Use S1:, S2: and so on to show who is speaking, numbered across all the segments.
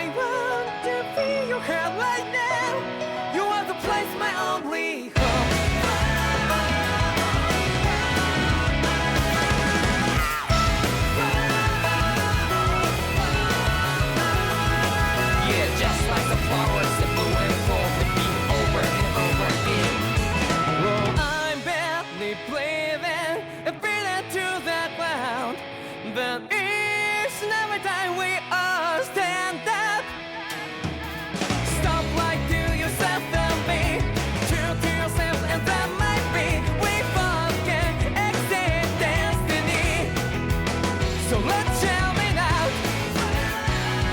S1: I want to feel your hand right now. You are the place, my only home. Yeah, just like the flowers that bloom and fall repeat over and over again. Oh, I'm barely breathing and breathing to the ground. But each and every time we all stand up, stop like to yourself and be true to yourself, and that might be we forget exist destiny. So let's tell me now,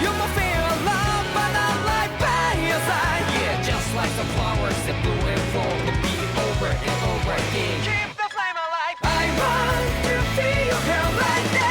S1: you will feel alone, but I'm right by your side. Yeah, just like the flowers that bloom and fall, repeat over and over again. Keep the flame alive. I want to feel your hand right now.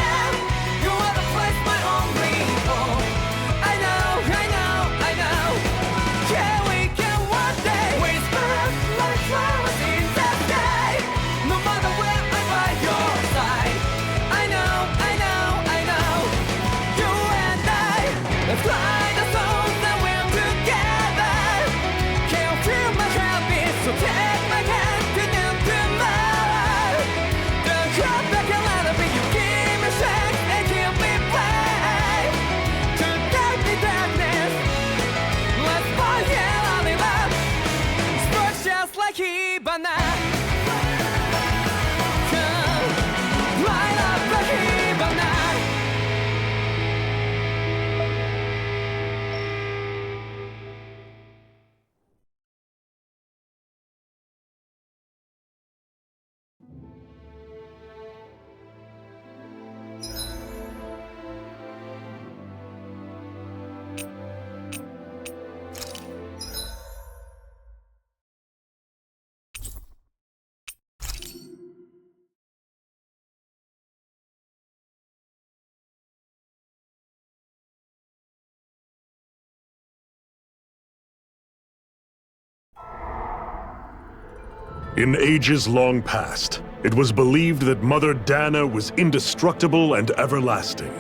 S2: In ages long past, it was believed that Mother Dana was indestructible and everlasting.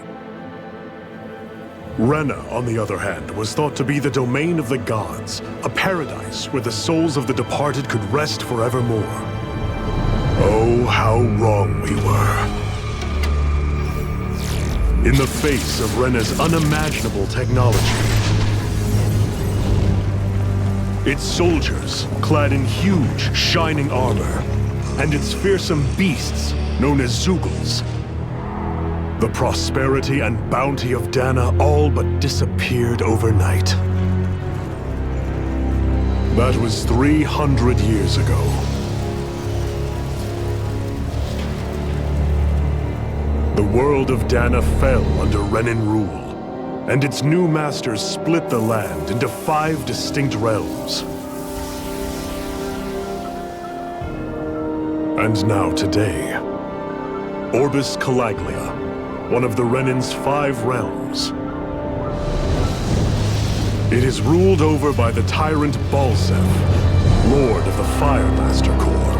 S2: Rena, on the other hand, was thought to be the domain of the gods, a paradise where the souls of the departed could rest forevermore. Oh, how wrong we were. In the face of Rena's unimaginable technology, its soldiers, clad in huge, shining armor, and its fearsome beasts, known as Zeugles. The prosperity and bounty of Dana all but disappeared overnight. That was 300 years ago. The world of Dana fell under Renan rule, and its new masters split the land into 5 distinct realms. And now today, Orbis Calaglia, one of the Renan's 5 realms. It is ruled over by the tyrant Balsef, Lord of the Firemaster Corps.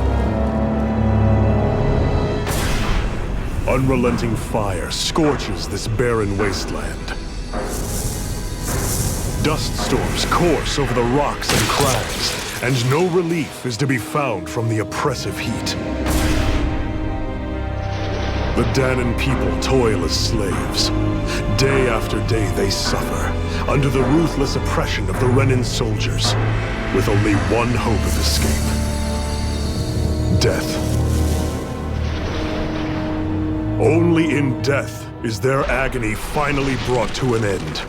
S2: Unrelenting fire scorches this barren wasteland. Dust storms course over the rocks and crags, and no relief is to be found from the oppressive heat. The Danan people toil as slaves. Day after day they suffer, under the ruthless oppression of the Renan soldiers, with only one hope of escape: death. Only in death is their agony finally brought to an end.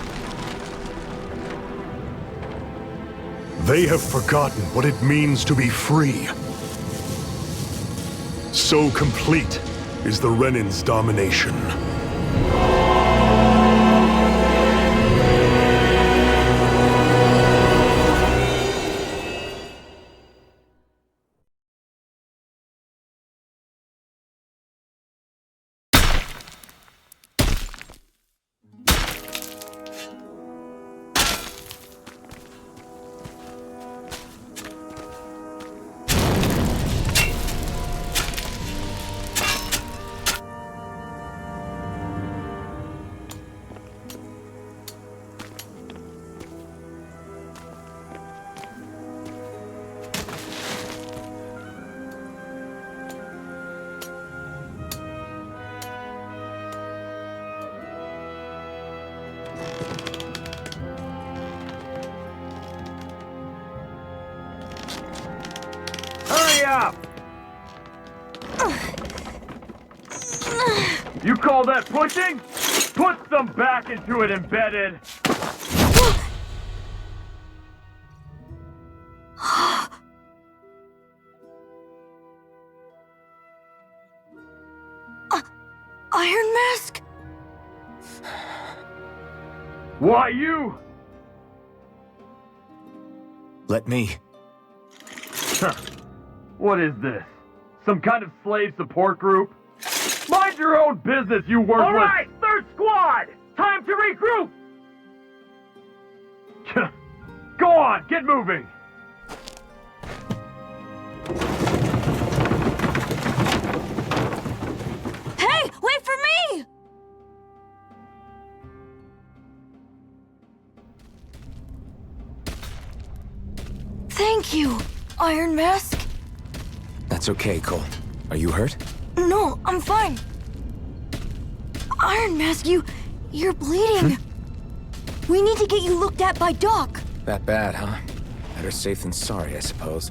S2: They have forgotten what it means to be free. So complete is the Renan's domination.
S3: up! You call that pushing? Put some back into it, embedded!
S4: Iron Mask?
S3: Why you?
S5: Let me.
S3: Huh. What is this? Some kind of slave support group? Mind your own business, you worthless— Alright, third squad! Time to regroup! Go on, get moving!
S4: Hey, wait for me! Thank you, Iron Mask.
S5: That's okay, Cole. Are you hurt?
S4: No, I'm fine. Iron Mask, you're bleeding. We need to get you looked at by Doc.
S5: That bad, huh? Better safe than sorry, I suppose.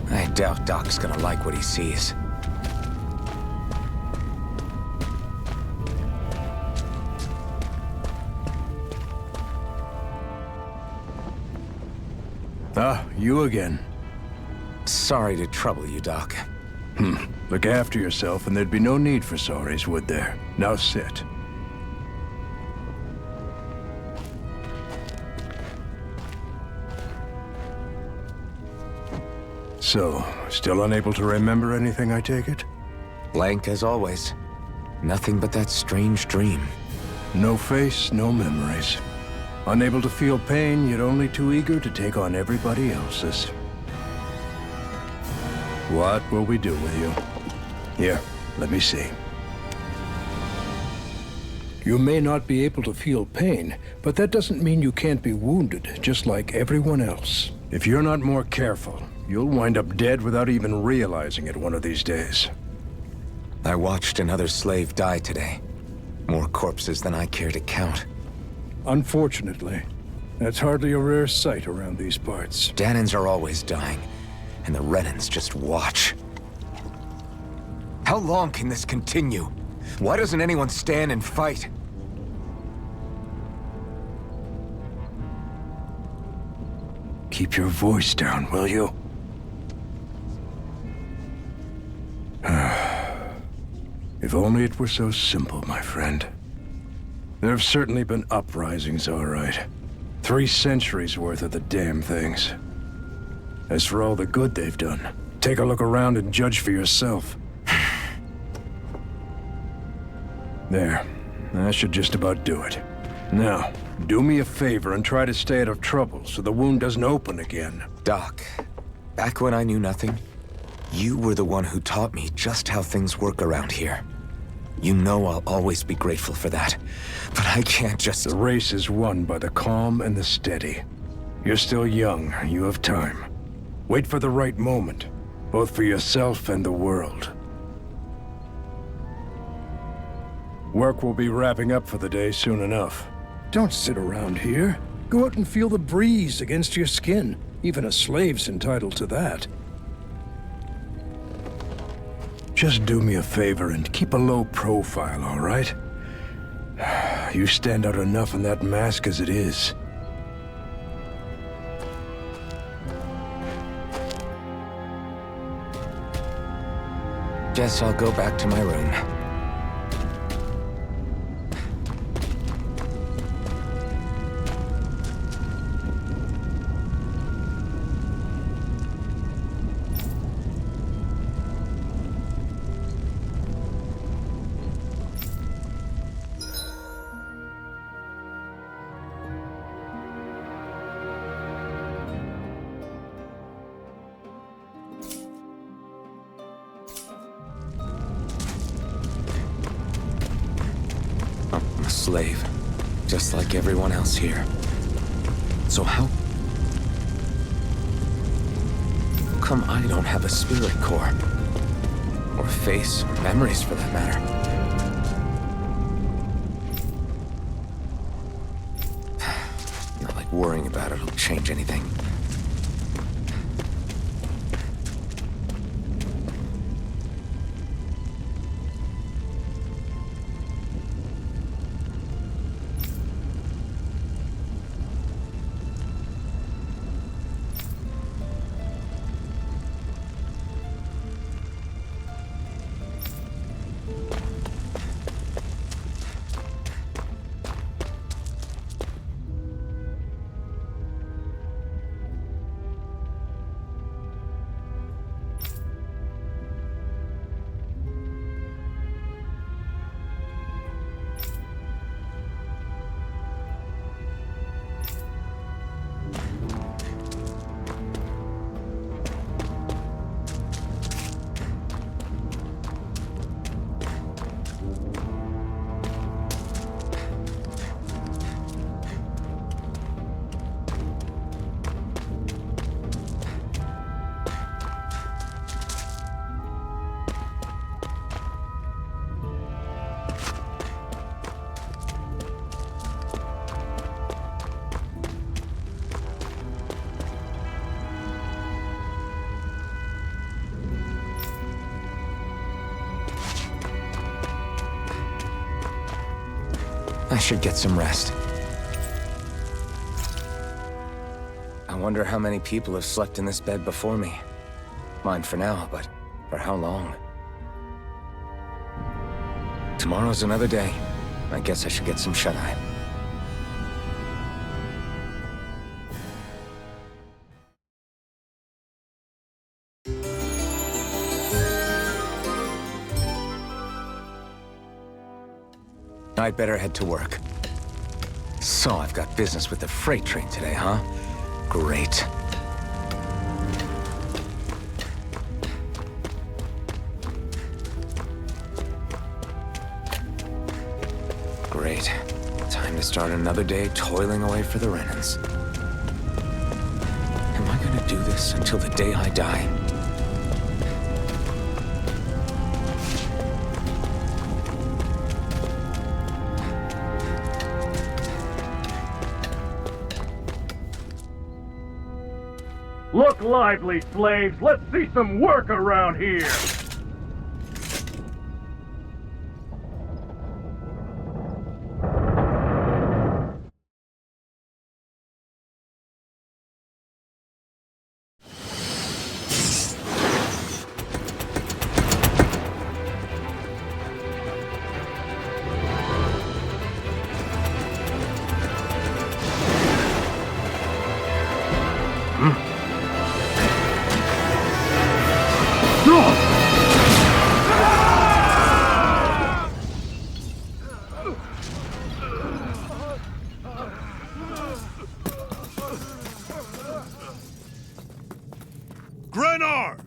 S5: I doubt Doc's gonna like what he sees.
S6: Ah, you again.
S5: Sorry to trouble you, Doc.
S6: Look after yourself and there'd be no need for sorries, would there? Now sit. So, still unable to remember anything, I take it?
S5: Blank as always. Nothing but that strange dream.
S6: No face, no memories. Unable to feel pain, yet only too eager to take on everybody else's. What will we do with you? Here, let me see. You may not be able to feel pain, but that doesn't mean you can't be wounded, just like everyone else. If you're not more careful, you'll wind up dead without even realizing it one of these days.
S5: I watched another slave die today. More corpses than I care to count.
S6: Unfortunately, that's hardly a rare sight around these parts.
S5: Danins are always dying, and the Renans just watch. How long can this continue? Why doesn't anyone stand and fight?
S6: Keep your voice down, will you? If only it were so simple, my friend. There have certainly been uprisings, all right. 3 centuries worth of the damn things. As for all the good they've done, take a look around and judge for yourself. There. That should just about do it. Now, do me a favor and try to stay out of trouble so the wound doesn't open again.
S5: Doc, back when I knew nothing, you were the one who taught me just how things work around here. You know I'll always be grateful for that, but I can't just—
S6: The race is won by the calm and the steady. You're still young, you have time. Wait for the right moment, both for yourself and the world. Work will be wrapping up for the day soon enough. Don't sit around here. Go out and feel the breeze against your skin. Even a slave's entitled to that. Just do me a favor and keep a low profile, all right? You stand out enough in that mask as it is.
S5: Guess I'll go back to my room. slave, just like everyone else here. So how come I don't have a spirit core? Or face, or memories for that matter? Not like worrying about it'll change anything. I should get some rest. I wonder how many people have slept in this bed before me. Mine for now, but for how long? Tomorrow's another day. I guess I should get some shut-eye. I'd better head to work. So I've got business with the freight train today, huh? Great. Great. Time to start another day toiling away for the Renans. Am I gonna do this until the day I die?
S3: Look lively, slaves! Let's see some work around here!
S2: Grenar!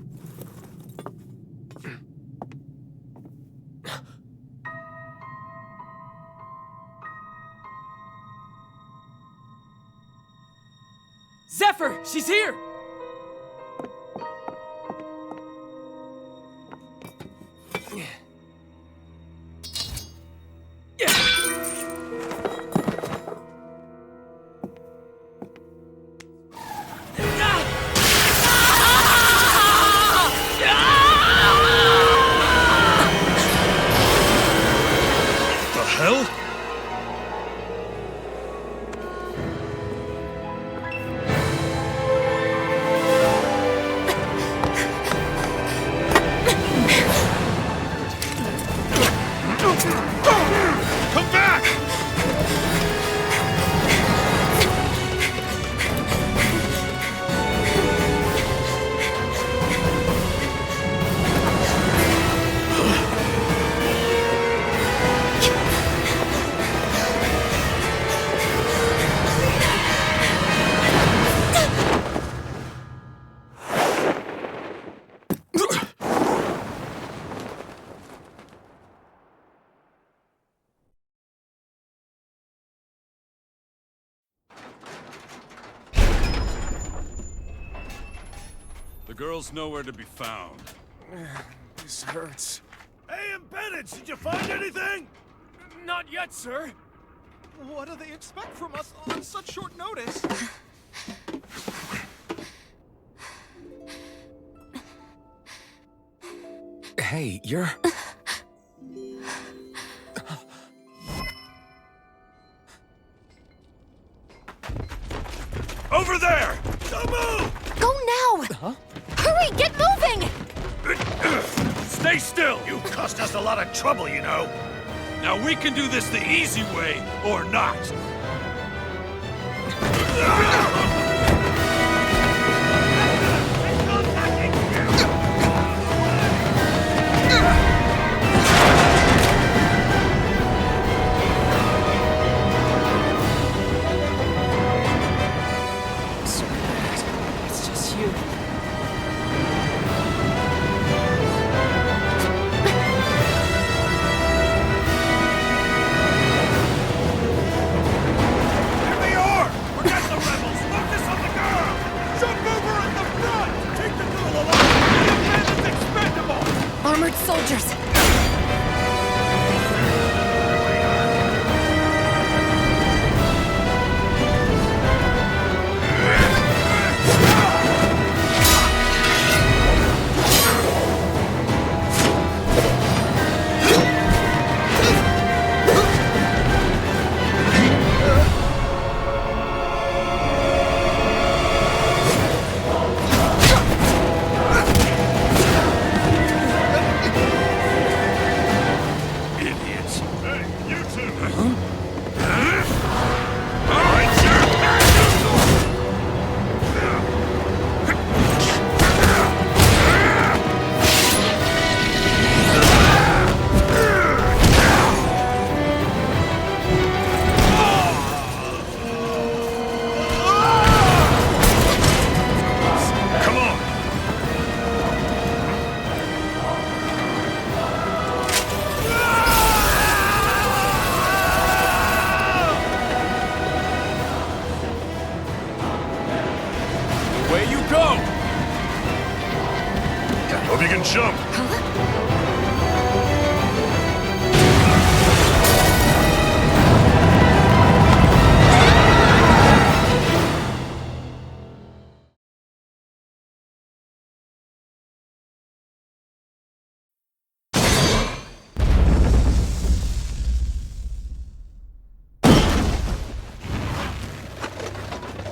S1: Zephyr! She's here!
S2: The hell?
S7: girl's nowhere to be found.
S5: This hurts.
S6: Hey, embedded, did you find anything?
S8: Not yet, sir. What do they expect from us on such short notice?
S5: Hey, you're...
S6: Over there! Don't move!
S4: Go now! Huh? Hurry, get moving!
S6: Stay still! You cost us a lot of trouble, you know.
S7: Now we can do this the easy way, or not.
S5: So bad. It's just you.
S6: Here they are! Forget the rebels! Focus on the girl! Jump over in the front! Take the girl alive! The bandit's expendable!
S4: Armored soldiers!
S6: Idiots! Hey, you two! Come on!
S7: Where you go?
S2: Hope you can jump.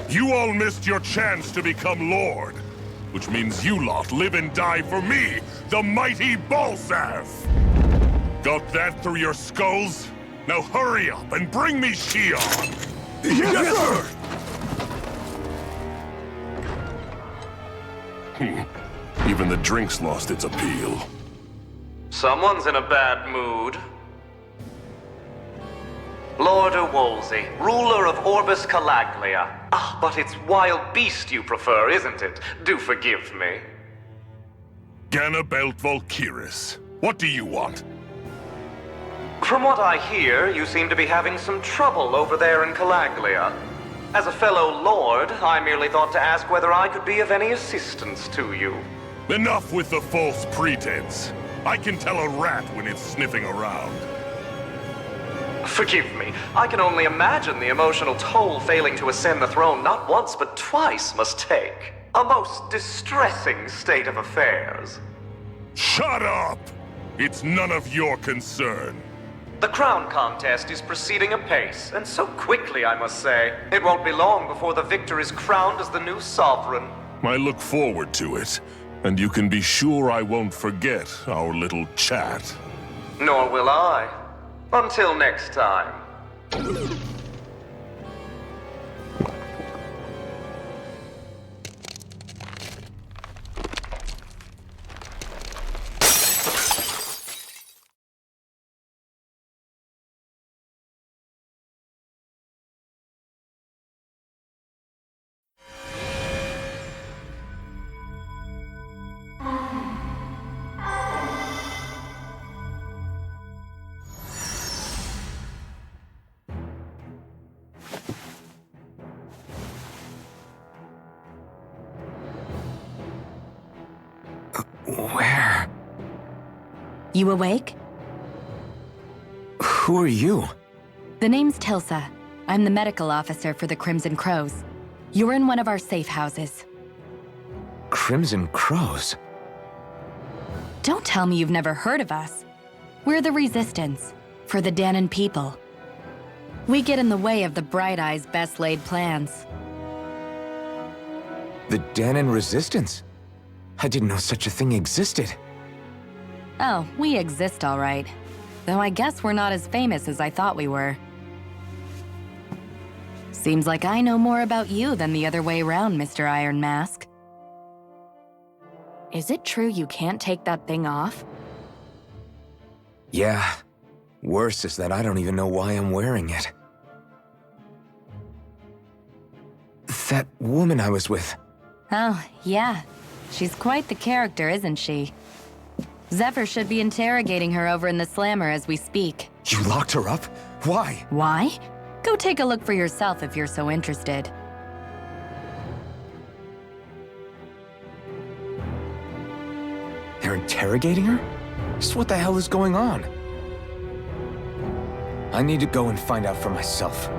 S2: You all missed your chance to become Lord, which means you lot live and die for me, the mighty Balsav! Got that through your skulls? Now hurry up and bring me Shion!
S6: Yes, sir!
S2: Even the drink's lost its appeal.
S9: Someone's in a bad mood. Lord Wolsey, ruler of Orbis Calaglia. Ah, but it's wild beast you prefer, isn't it? Do forgive me.
S2: Ganabelt Volkiris, what do you want?
S9: From what I hear, you seem to be having some trouble over there in Calaglia. As a fellow lord, I merely thought to ask whether I could be of any assistance to you.
S2: Enough with the false pretense. I can tell a rat when it's sniffing around.
S9: Forgive me, I can only imagine the emotional toll failing to ascend the throne not once but twice must take. A most distressing state of affairs.
S2: Shut up! It's none of your concern.
S9: The crown contest is proceeding apace, and so quickly, I must say. It won't be long before the victor is crowned as the new sovereign.
S2: I look forward to it, and you can be sure I won't forget our little chat.
S9: Nor will I. Until next time.
S10: You awake?
S5: Who are you?
S10: The name's Tilsa. I'm the medical officer for the Crimson Crows. You're in one of our safe houses.
S5: Crimson Crows?
S10: Don't tell me you've never heard of us. We're the Resistance, for the Danon people. We get in the way of the Bright Eye's best-laid plans.
S5: The Danon Resistance? I didn't know such a thing existed.
S10: Oh, we exist all right. Though I guess we're not as famous as I thought we were. Seems like I know more about you than the other way around, Mr. Iron Mask. Is it true you can't take that thing off?
S5: Yeah. Worse is that I don't even know why I'm wearing it. That woman I was with.
S10: Oh, yeah. She's quite the character, isn't she? Zephyr should be interrogating her over in the Slammer as we speak.
S5: You locked her up? Why?
S10: Why? Go take a look for yourself if you're so interested.
S5: They're interrogating her? Just what the hell is going on? I need to go and find out for myself.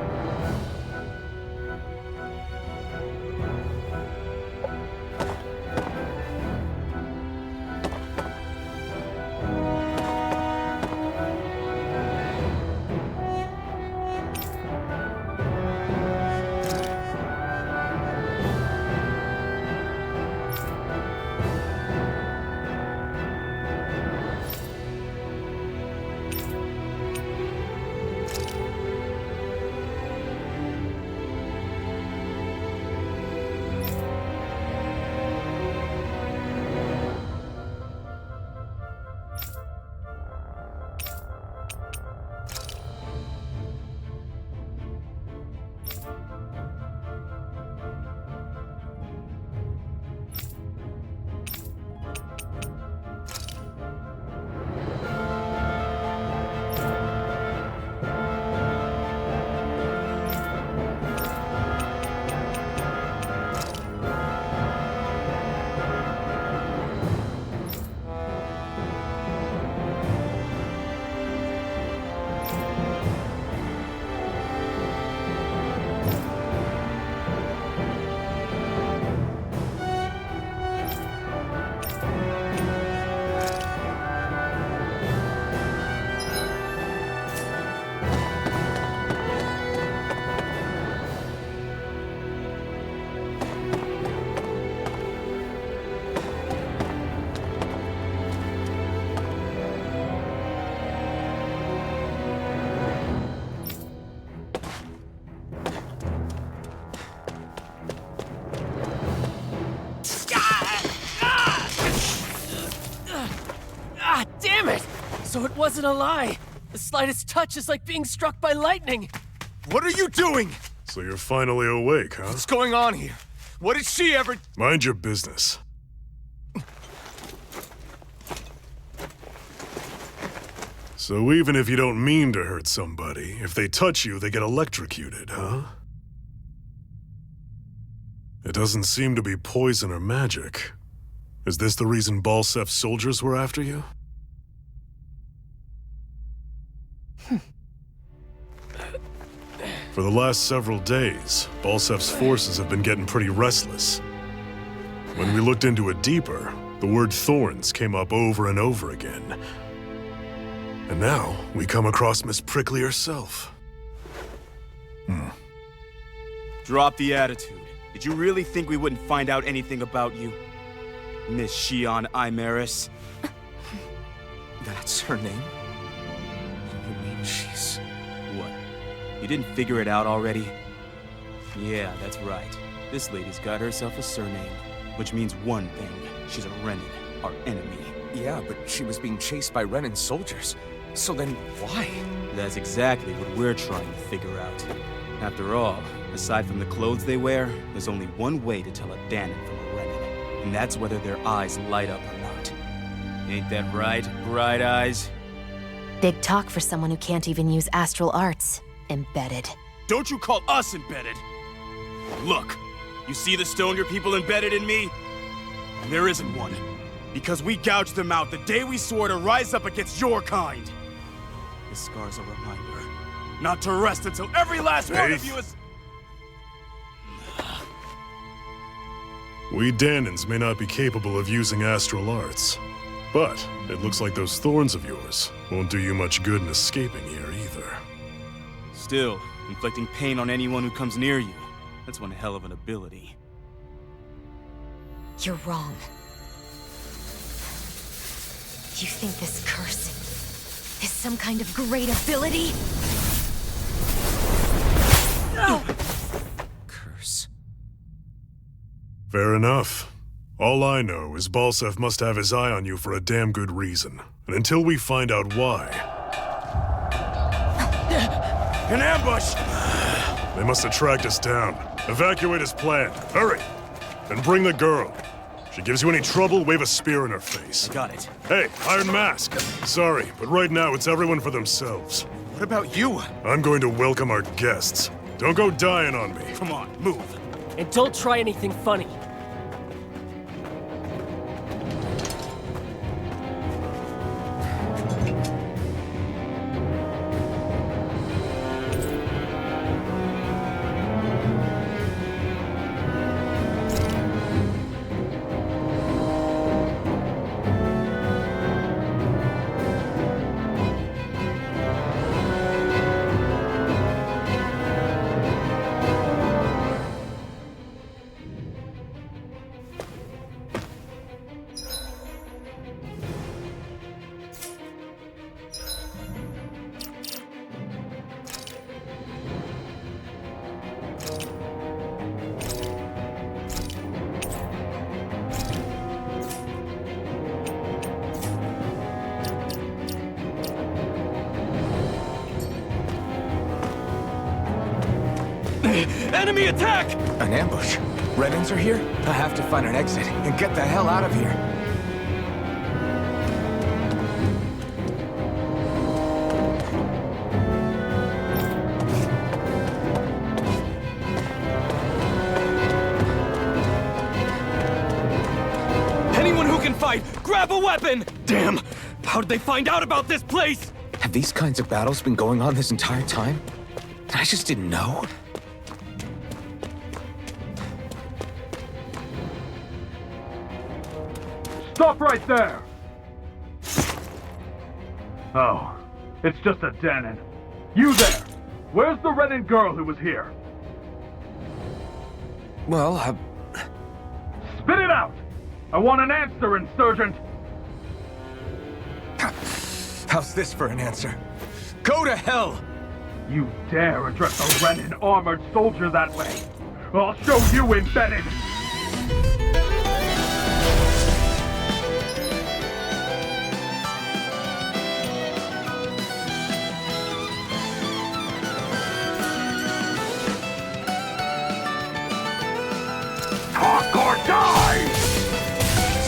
S11: So it wasn't a lie. The slightest touch is like being struck by lightning.
S12: What are you doing?
S2: So you're finally awake, huh?
S12: What's going on here? What did she ever...
S2: Mind your business. So even if you don't mean to hurt somebody, if they touch you, they get electrocuted, huh? It doesn't seem to be poison or magic. Is this the reason Balsef's soldiers were after you? For the last several days, Balsef's forces have been getting pretty restless. When we looked into it deeper, the word thorns came up over and over again. And now, we come across Miss Prickly herself.
S12: Drop the attitude. Did you really think we wouldn't find out anything about you? Miss Shion Imaris?
S5: That's her name?
S12: You mean she's... What? You didn't figure it out already? Yeah, that's right. This lady's got herself a surname, which means one thing. She's a Renin, our enemy.
S5: Yeah, but she was being chased by Renin soldiers. So then, why?
S12: That's exactly what we're trying to figure out. After all, aside from the clothes they wear, there's only one way to tell a Danon from a Renin, and that's whether their eyes light up or not. Ain't that right, Bright Eyes?
S13: Big talk for someone who can't even use astral arts. Embedded.
S12: Don't you call us embedded! Look, you see the stone your people embedded in me? There isn't one. Because we gouged them out the day we swore to rise up against your kind. This scar's a reminder not to rest until every last one of you is...
S2: We Danans may not be capable of using astral arts, but it looks like those thorns of yours won't do you much good in escaping here either.
S12: Still, inflicting pain on anyone who comes near you. That's one hell of an ability.
S13: You're wrong. You think this curse is some kind of great ability? No!
S12: Curse.
S2: Fair enough. All I know is Balsef must have his eye on you for a damn good reason. And until we find out why...
S12: An ambush!
S2: They must have tracked us down. Evacuate as planned. Hurry! And bring the girl. If she gives you any trouble, wave a spear in her face.
S12: Got it.
S2: Hey, Iron Mask. Sorry, but right now it's everyone for themselves.
S12: What about you?
S2: I'm going to welcome our guests. Don't go dying on me.
S12: Come on, move.
S11: And don't try anything funny.
S12: Enemy attack!
S5: An ambush? Renans are here? I have to find an exit and get the hell out of here.
S12: Anyone who can fight, grab a weapon! Damn! How did they find out about this place?
S5: Have these kinds of battles been going on this entire time? I just didn't know.
S3: Stop right there! Oh, it's just a Danan. You there! Where's the Renin girl who was here?
S5: Well,
S3: Spit it out! I want an answer, Insurgent!
S5: How's this for an answer? Go to hell!
S3: You dare address a Renin armored soldier that way? I'll show you, embedded! Talk or die!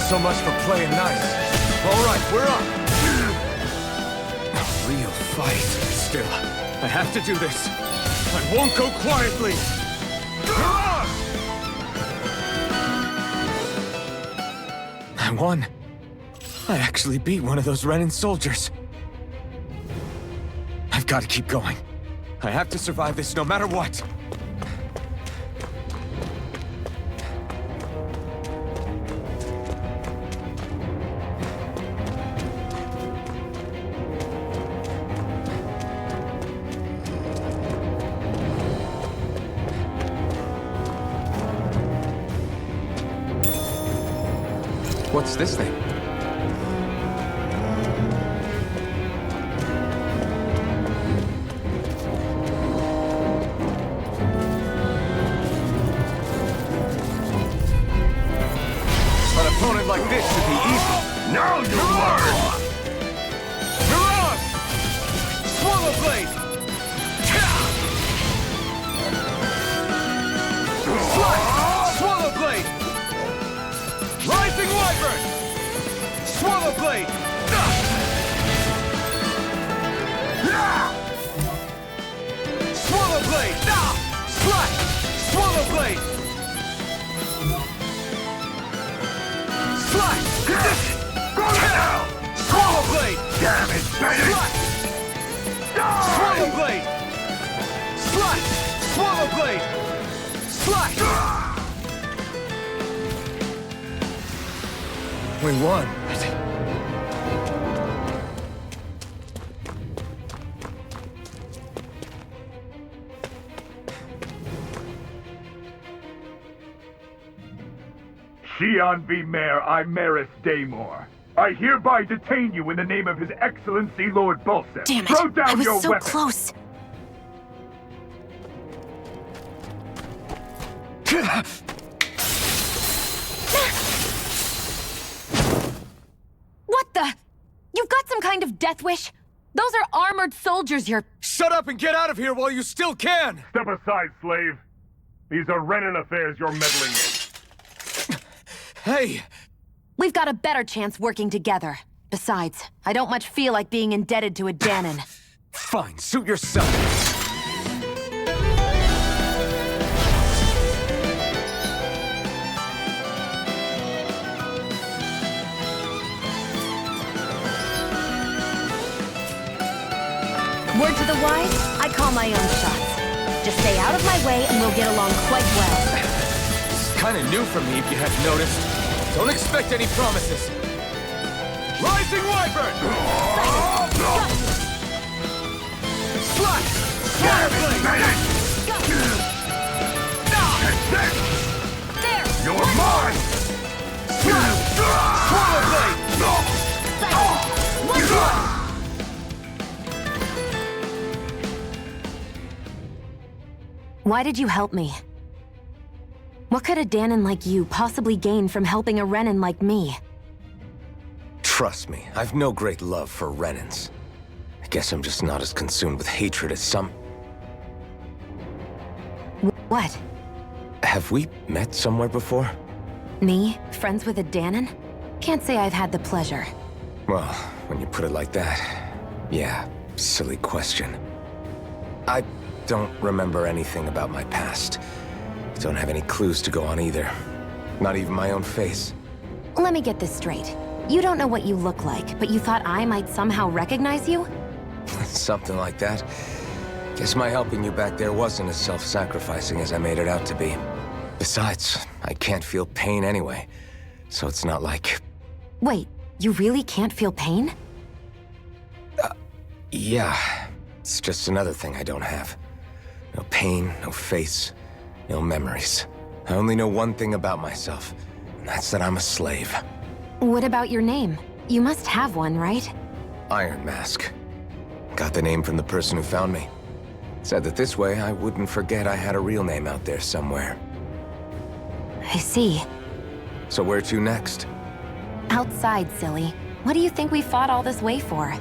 S5: So much for playing nice. All right, we're up. A real fight. Still, I have to do this. I won't go quietly. I won. I actually beat one of those Renin soldiers. I've got to keep going. I have to survive this no matter what. What's this thing? An opponent like this should be easy.
S3: Now you learn!
S5: Mirage! Swallow Blade! Slash! Swallow Blade! Rising Wyvern!
S3: damage, baby!
S1: Swallow blade! Slash! Swallow blade! Slash!
S5: We won.
S3: Shion V. Mayor Imaris Daymore. I hereby detain you in the name of His Excellency Lord Bulseth.
S13: Damn it!
S3: Throw down
S13: I was
S3: your
S13: so
S3: weapon.
S13: close.
S10: What the? You've got some kind of death wish? Those are armored soldiers you're...
S1: Shut up and get out of here while you still can!
S3: Step aside, slave. These are Renan affairs you're meddling in.
S1: Hey!
S10: We've got a better chance working together. Besides, I don't much feel like being indebted to a Danon.
S1: Fine, suit yourself.
S10: Word to the wise, I call my own shots. Just stay out of my way and we'll get along quite well.
S1: It's kinda new for me, if you have noticed. Don't expect any promises. Rising Wyvern! Slash! Swallow blade!
S10: There!
S3: You're mine!
S1: Swallow blade!
S10: One more! Why did you help me? What could a Danon like you possibly gain from helping a Renan like me?
S5: Trust me, I've no great love for Renans. I guess I'm just not as consumed with hatred as some...
S10: What?
S5: Have we met somewhere before?
S10: Me? Friends with a Danon? Can't say I've had the pleasure.
S5: Well, when you put it like that, yeah, silly question. I don't remember anything about my past. Don't have any clues to go on either. Not even my own face.
S10: Let me get this straight. You don't know what you look like, but you thought I might somehow recognize you?
S5: Something like that. Guess my helping you back there wasn't as self-sacrificing as I made it out to be. Besides, I can't feel pain anyway, so it's not like...
S10: Wait, you really can't feel pain?
S5: Yeah. It's just another thing I don't have. No pain, no face, no memories. I only know one thing about myself, and that's that I'm a slave.
S10: What about your name? You must have one, right?
S5: Iron Mask. Got the name from the person who found me. Said that this way I wouldn't forget I had a real name out there somewhere.
S10: I see.
S5: So where to next?
S10: Outside, silly. What do you think we fought all this way for?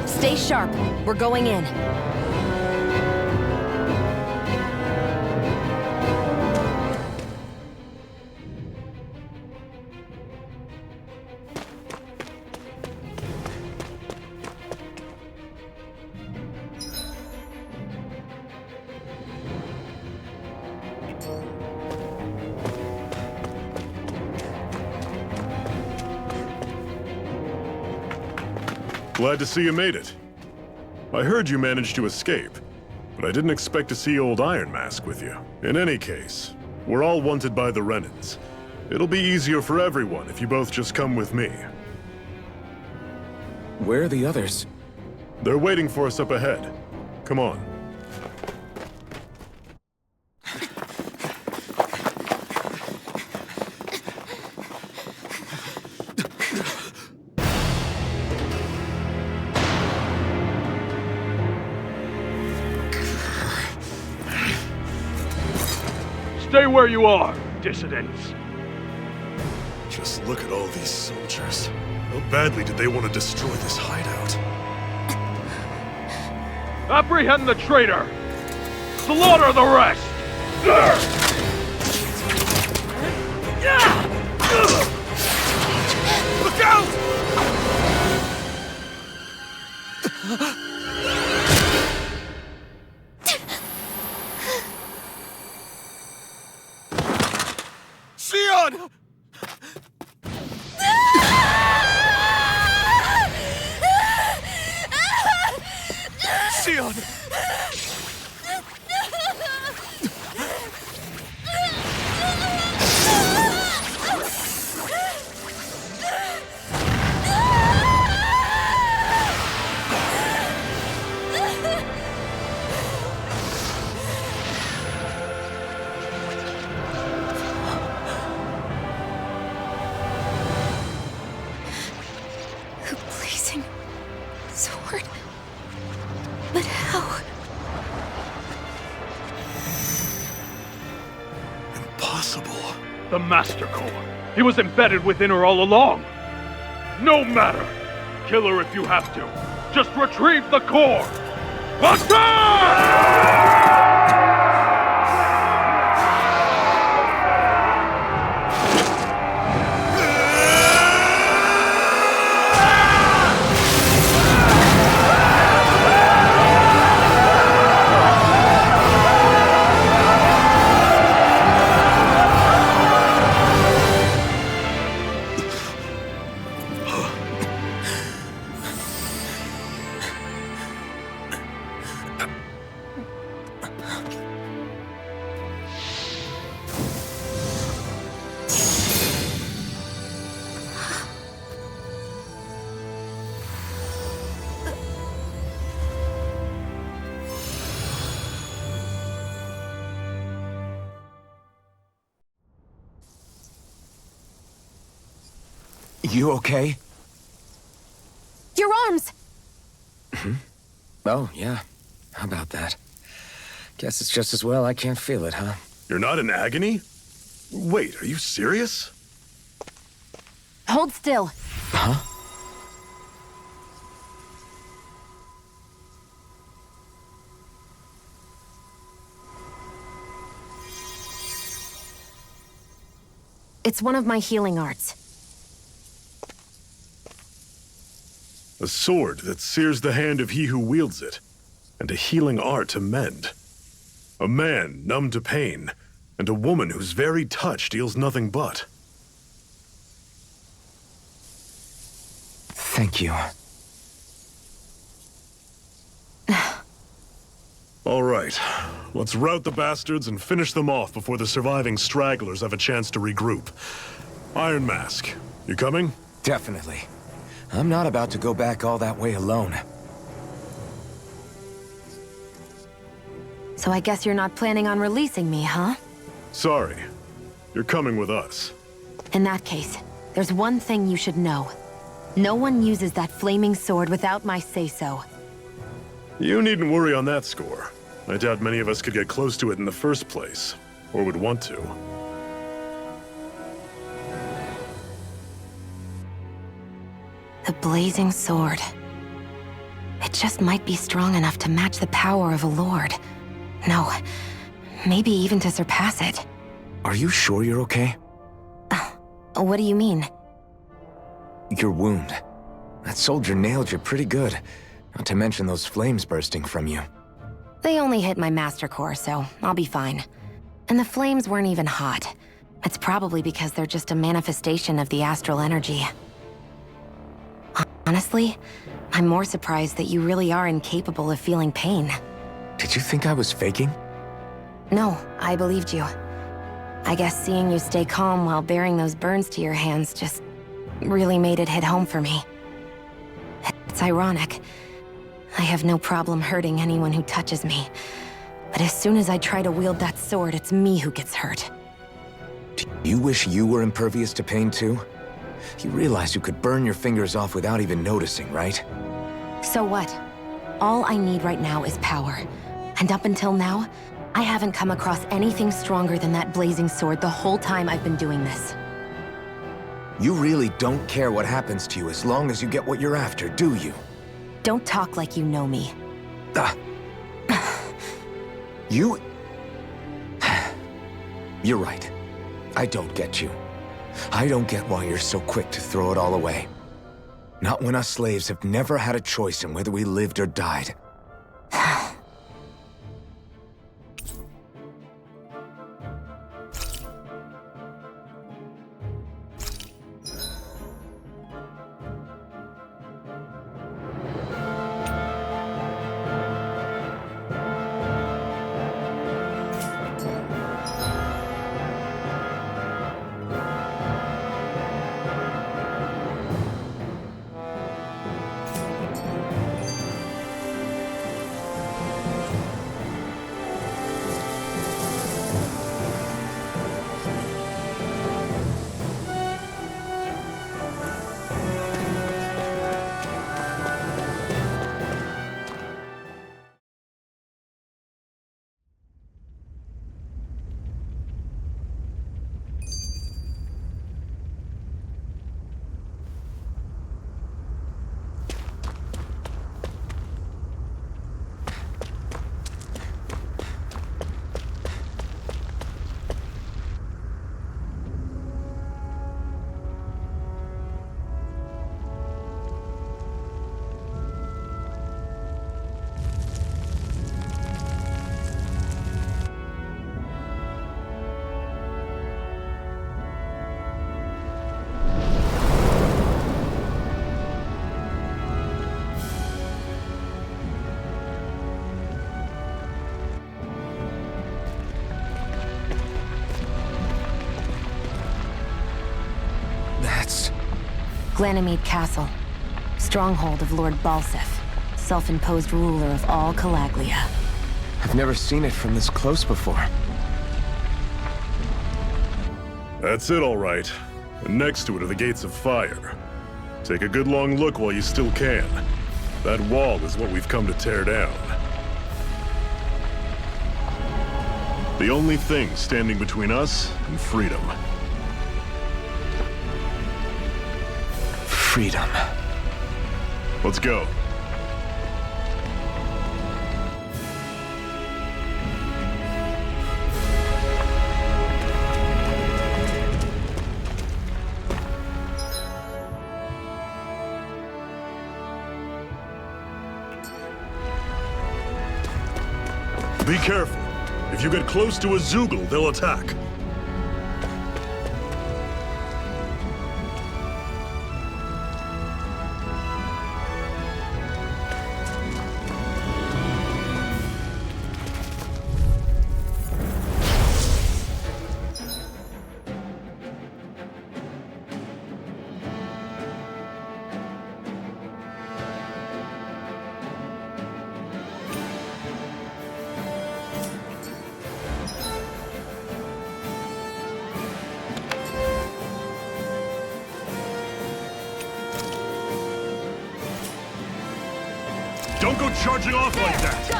S10: Stay sharp. We're going in.
S2: Glad to see you made it. I heard you managed to escape, but I didn't expect to see old Iron Mask with you. In any case, we're all wanted by the Renans. It'll be easier for everyone if you both just come with me.
S5: Where are the others?
S2: They're waiting for us up ahead. Come on.
S3: Stay where you are, dissidents.
S2: Just look at all these soldiers. How badly did they want to destroy this hideout?
S3: Apprehend the traitor! Slaughter the rest!
S1: Look out! Shion!
S3: Master Core. He was embedded within her all along. No matter. Kill her if you have to. Just retrieve the core.
S5: You okay?
S13: Your arms!
S5: Oh, yeah. How about that? Guess it's just as well I can't feel it, huh?
S2: You're not in agony? Wait, are you serious?
S13: Hold still.
S5: Huh?
S13: It's one of my healing arts.
S2: A sword that sears the hand of he who wields it, and a healing art to mend. A man numb to pain, and a woman whose very touch deals nothing but.
S5: Thank you.
S2: All right, let's rout the bastards and finish them off before the surviving stragglers have a chance to regroup. Iron Mask, you coming?
S5: Definitely. I'm not about to go back all that way alone.
S13: So I guess you're not planning on releasing me, huh?
S2: Sorry. You're coming with us.
S13: In that case, there's one thing you should know. No one uses that flaming sword without my say-so.
S2: You needn't worry on that score. I doubt many of us could get close to it in the first place, or would want to.
S13: The blazing sword. It just might be strong enough to match the power of a lord. No, maybe even to surpass it.
S5: Are you sure you're okay?
S13: What do you mean?
S5: Your wound. That soldier nailed you pretty good. Not to mention those flames bursting from you.
S13: They only hit my master core, so I'll be fine. And the flames weren't even hot. It's probably because they're just a manifestation of the astral energy. Honestly, I'm more surprised that you really are incapable of feeling pain.
S5: Did you think I was faking?
S13: No, I believed you. I guess seeing you stay calm while bearing those burns to your hands just really made it hit home for me. It's ironic. I have no problem hurting anyone who touches me. But as soon as I try to wield that sword, it's me who gets hurt.
S5: Do you wish you were impervious to pain too? You realize you could burn your fingers off without even noticing, right?
S13: So what? All I need right now is power. And up until now, I haven't come across anything stronger than that blazing sword the whole time I've been doing this.
S5: You really don't care what happens to you as long as you get what you're after, do you?
S13: Don't talk like you know me.
S5: You... You're right. I don't get you. I don't get why you're so quick to throw it all away. Not when us slaves have never had a choice in whether we lived or died. That's...
S13: Glanimede Castle. Stronghold of Lord Balsef, self-imposed ruler of all Calaglia.
S5: I've never seen it from this close before.
S2: That's it, all right. And next to it are the Gates of Fire. Take a good long look while you still can. That wall is what we've come to tear down. The only thing standing between us and freedom.
S5: Freedom.
S2: Let's go. Be careful. If you get close to a Zoogle, they'll attack. Don't go charging off like that!
S1: Go!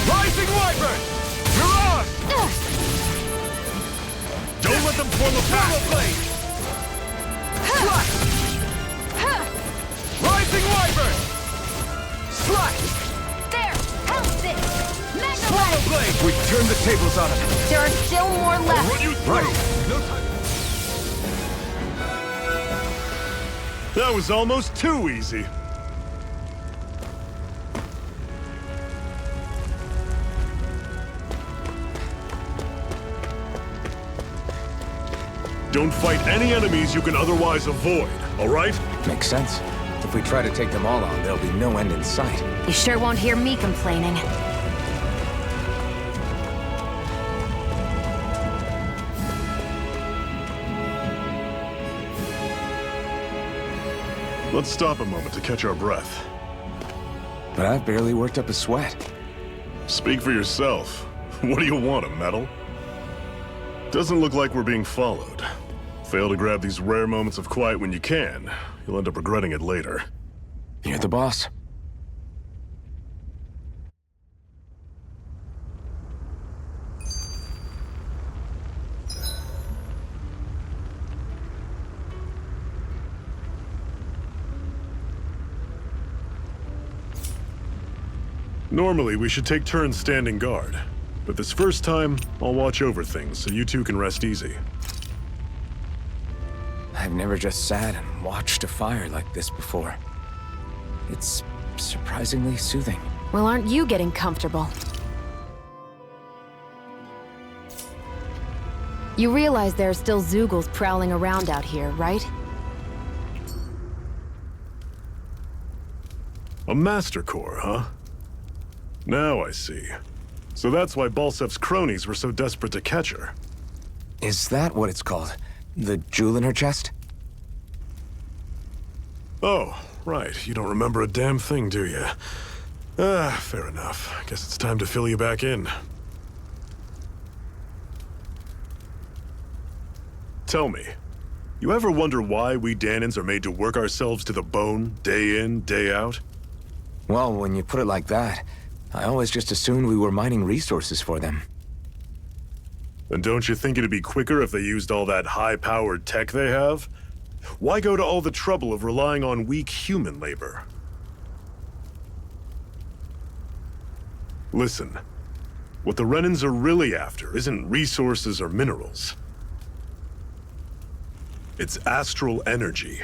S1: Rising Wyvern! Mirage!
S2: Don't let them form a pack!
S1: Slash! Rising Wyvern! Slash!
S13: There! How's this?
S1: Swallow Blade!
S5: We've turned the tables on him.
S13: There are still more left.
S2: Run you through!
S5: Right.
S2: No time. That was almost too easy. Don't fight any enemies you can otherwise avoid, all right?
S5: Makes sense. If we try to take them all on, there'll be no end in sight.
S13: You sure won't hear me complaining.
S2: Let's stop a moment to catch our breath.
S5: But I've barely worked up a sweat.
S2: Speak for yourself. What do you want, a medal? Doesn't look like we're being followed. Fail to grab these rare moments of quiet when you can, you'll end up regretting it later.
S5: You're the boss.
S2: Normally, we should take turns standing guard. But this first time, I'll watch over things so you two can rest easy.
S5: I've never just sat and watched a fire like this before. It's surprisingly soothing.
S13: Well, aren't you getting comfortable? You realize there are still Zoogles prowling around out here, right?
S2: A Master Core, huh? Now I see. So that's why Balsef's cronies were so desperate to catch her.
S5: Is that what it's called? The jewel in her chest?
S2: Oh, right. You don't remember a damn thing, do you? Fair enough. Guess it's time to fill you back in. Tell me, you ever wonder why we Danans are made to work ourselves to the bone, day in, day out?
S5: Well, when you put it like that, I always just assumed we were mining resources for them.
S2: And don't you think it'd be quicker if they used all that high-powered tech they have? Why go to all the trouble of relying on weak human labor? Listen, what the Renans are really after isn't resources or minerals. It's astral energy.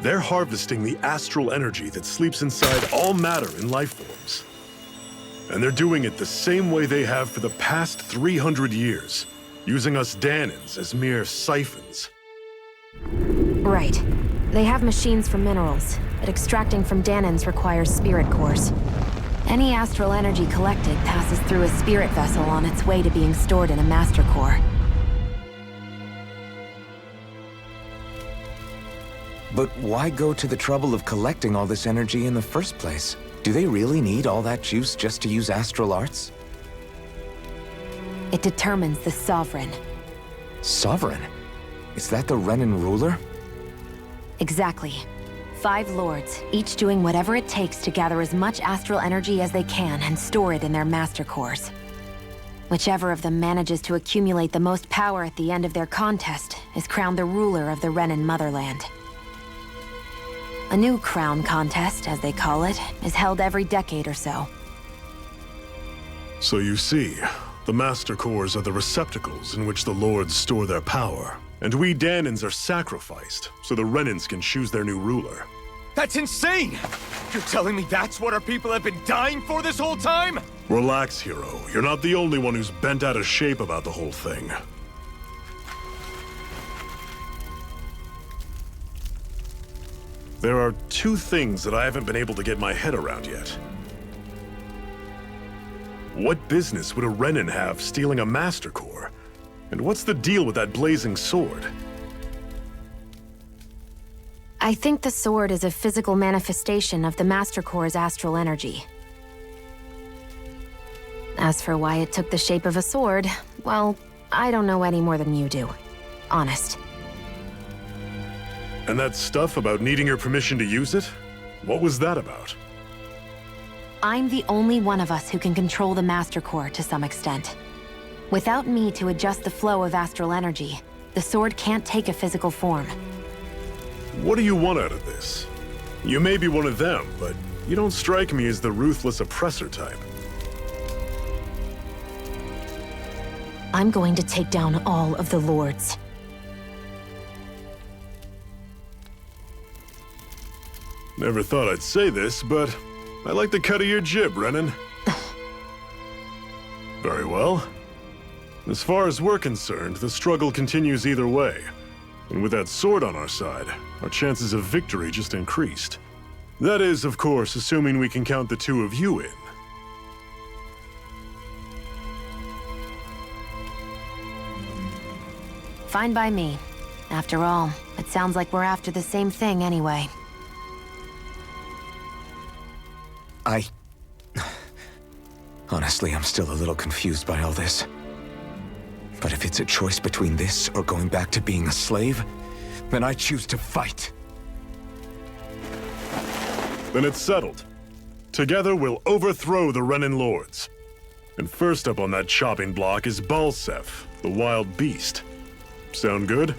S2: They're harvesting the astral energy that sleeps inside all matter in life forms. And they're doing it the same way they have for the past 300 years, using us Danans as mere siphons.
S13: Right. They have machines for minerals, but extracting from Danans requires spirit cores. Any astral energy collected passes through a spirit vessel on its way to being stored in a master core.
S5: But why go to the trouble of collecting all this energy in the first place? Do they really need all that juice just to use astral arts?
S13: It determines the Sovereign.
S5: Sovereign? Is that the Renin ruler?
S13: Exactly. 5 lords, each doing whatever it takes to gather as much astral energy as they can and store it in their master cores. Whichever of them manages to accumulate the most power at the end of their contest is crowned the ruler of the Renin motherland. A new crown contest, as they call it, is held every decade or so.
S2: So you see, the Master Cores are the receptacles in which the Lords store their power. And we Danans are sacrificed, so the Renins can choose their new ruler.
S14: That's insane! You're telling me that's what our people have been dying for this whole time?
S2: Relax, hero. You're not the only one who's bent out of shape about the whole thing. There are 2 things that I haven't been able to get my head around yet. What business would a Renin have stealing a Master Core? And what's the deal with that blazing sword?
S13: I think the sword is a physical manifestation of the Master Core's astral energy. As for why it took the shape of a sword, well, I don't know any more than you do. Honest.
S2: And that stuff about needing your permission to use it? What was that about?
S13: I'm the only one of us who can control the Master Core to some extent. Without me to adjust the flow of astral energy, the sword can't take a physical form.
S2: What do you want out of this? You may be one of them, but you don't strike me as the ruthless oppressor type.
S13: I'm going to take down all of the lords.
S2: Never thought I'd say this, but I like the cut of your jib, Renin. Very well. As far as we're concerned, the struggle continues either way. And with that sword on our side, our chances of victory just increased. That is, of course, assuming we can count the 2 of you in.
S13: Fine by me. After all, it sounds like we're after the same thing anyway.
S5: Honestly, I'm still a little confused by all this. But if it's a choice between this or going back to being a slave, then I choose to fight.
S2: Then it's settled. Together we'll overthrow the Renin Lords. And first up on that chopping block is Balsef, the wild beast. Sound good?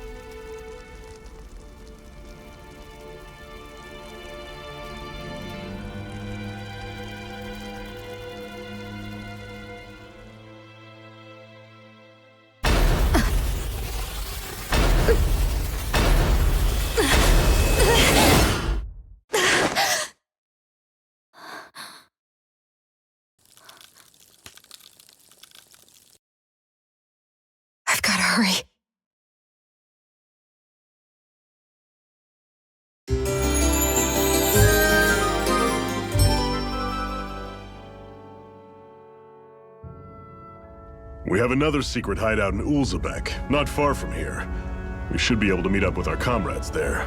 S13: I've gotta hurry.
S2: We have another secret hideout in Ulzebek, not far from here. We should be able to meet up with our comrades there.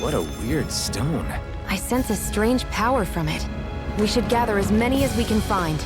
S5: What a weird stone.
S13: I sense a strange power from it. We should gather as many as we can find.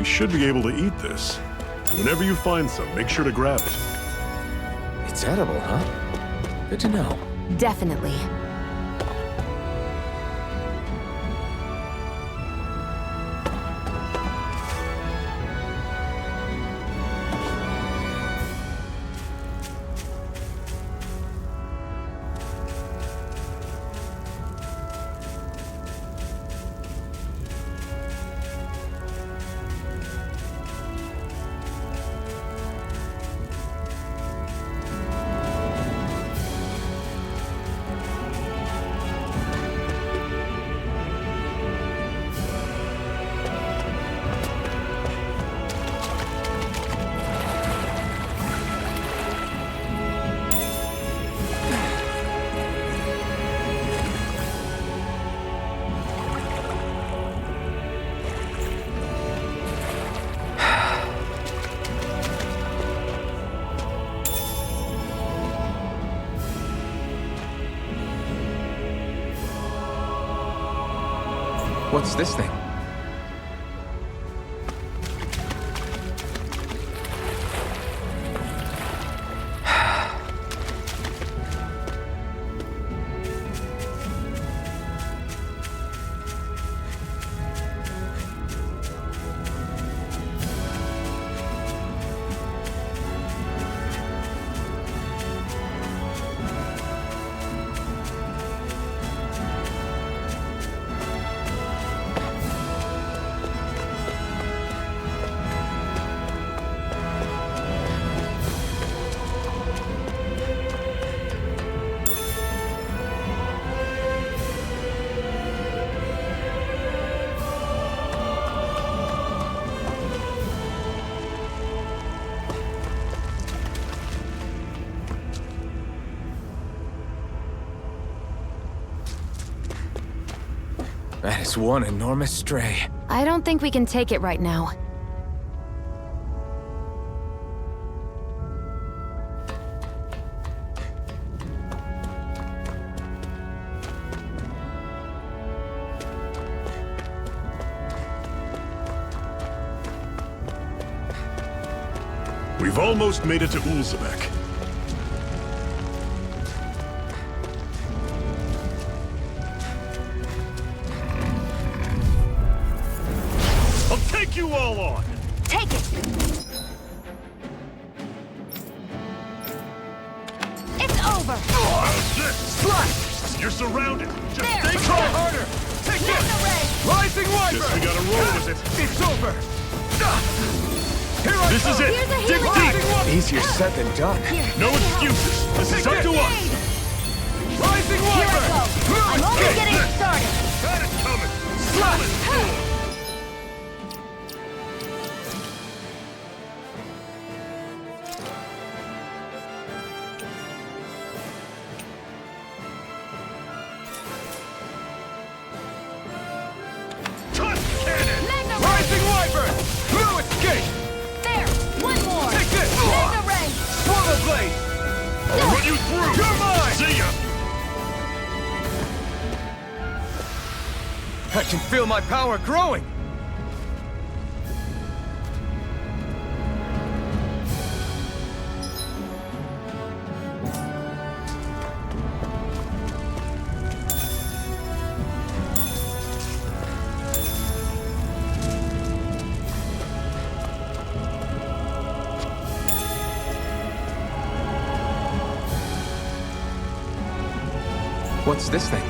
S2: should be able to eat this. Whenever you find some, make sure to grab it.
S5: It's edible, huh? Good to know.
S13: Definitely.
S5: What's this thing? That is one enormous stray.
S13: I don't think we can take it right now.
S2: We've almost made it to Ulzebek. You all on!
S4: Take it! It's over!
S2: How's this?
S4: Slash!
S2: You're surrounded! Just
S4: there.
S2: stay calm! Harder!
S4: Take it!
S3: Rising Wyvern!
S2: Guess we gotta roll with it.
S3: It's over! Here I
S2: This
S3: come.
S2: is it!
S4: Here's a
S2: Dig
S4: healer.
S2: deep!
S5: Easier said than done.
S4: Here,
S2: No
S4: take it out.
S2: excuses! This is up to us!
S3: Rising
S4: Here I
S3: Wyvern!
S4: go! I'm only getting started!
S2: Got it coming! Slash!
S3: Rising Wyvern! No escape!
S4: There! One more!
S3: Take this!
S4: Mega Ray!
S3: Swallow Blade!
S2: I'll run you through!
S3: You're mine!
S2: See ya!
S3: I can feel my power growing!
S5: What's this thing?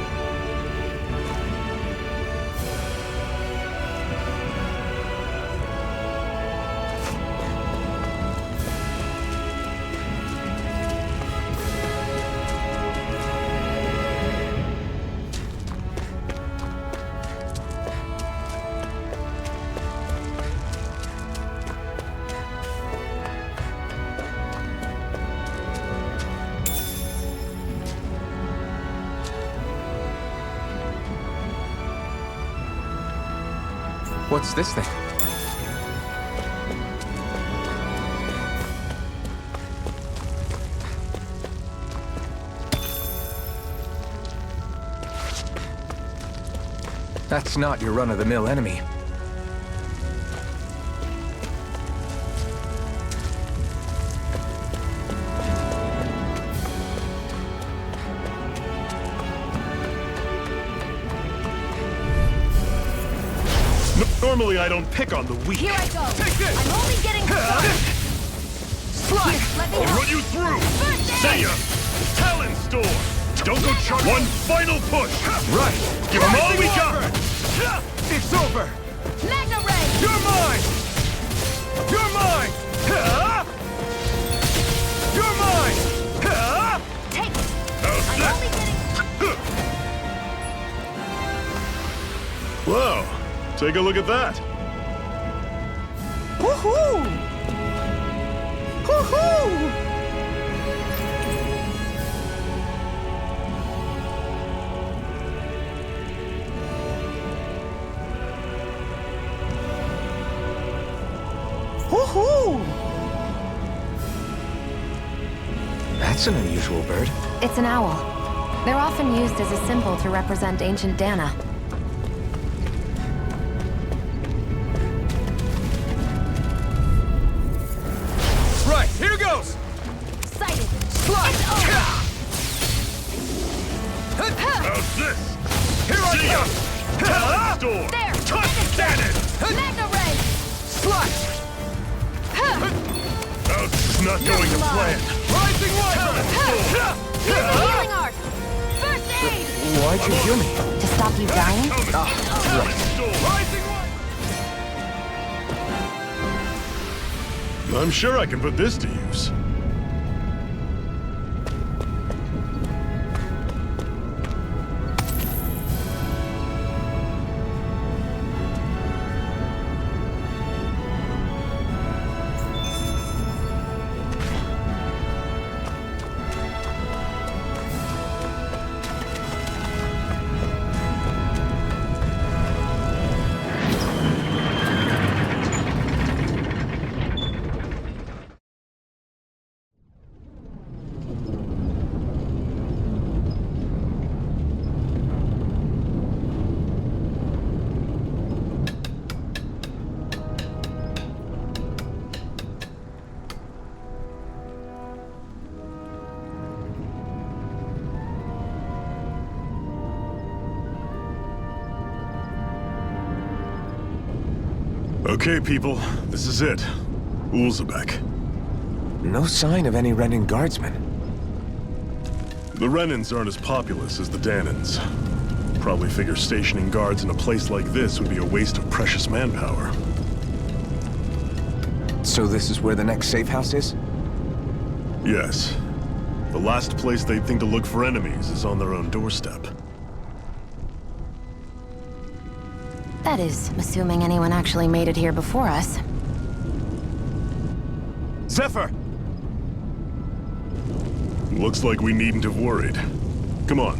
S5: What's this thing? That's not your run-of-the-mill enemy.
S2: Normally I don't pick on the weak.
S4: Here I go.
S2: Take this!
S4: I'm only getting started.
S2: Slide!
S4: Let me
S2: I'll
S4: help.
S2: run you through!
S4: First aid!
S2: See ya! Talon Storm! Don't go charge. One final push!
S14: Right!
S2: Give them all we got!
S14: It's over!
S4: Magna Ray!
S14: You're mine! You're mine! You're mine!
S4: Take it.
S2: How's
S4: I'm
S2: that?
S4: only getting...
S2: Whoa! Take a look at that!
S4: Woohoo! Woohoo! Woohoo!
S5: That's an unusual bird.
S13: It's an owl. They're often used as a symbol to represent ancient Dana.
S14: Right, here goes!
S4: Sighted.
S14: Slide!
S4: It's over.
S2: How's this?
S14: Here I
S2: See
S14: go!
S2: ya! Talon Storm!
S4: There.
S2: Cannon!
S4: Magna Ray!
S14: Slide!
S2: Oh, this is not going to plan.
S14: Rising
S2: Talon
S14: Wyvern!
S2: Storm!
S4: Use the healing art! First aid!
S5: Why'd you heal me?
S13: To stop you dying?
S2: Talon Storm!
S14: Rising Wyvern!
S2: I'm sure I can put this to use. Okay, people, this is it. Ulzebek.
S5: No sign of any Renin guardsmen.
S2: The Renins aren't as populous as the Danans. Probably figure stationing guards in a place like this would be a waste of precious manpower.
S5: So this is where the next safe house is?
S2: Yes. The last place they'd think to look for enemies is on their own doorstep.
S13: That is, assuming anyone actually made it here before us.
S14: Zephyr!
S2: Looks like we needn't have worried. Come on.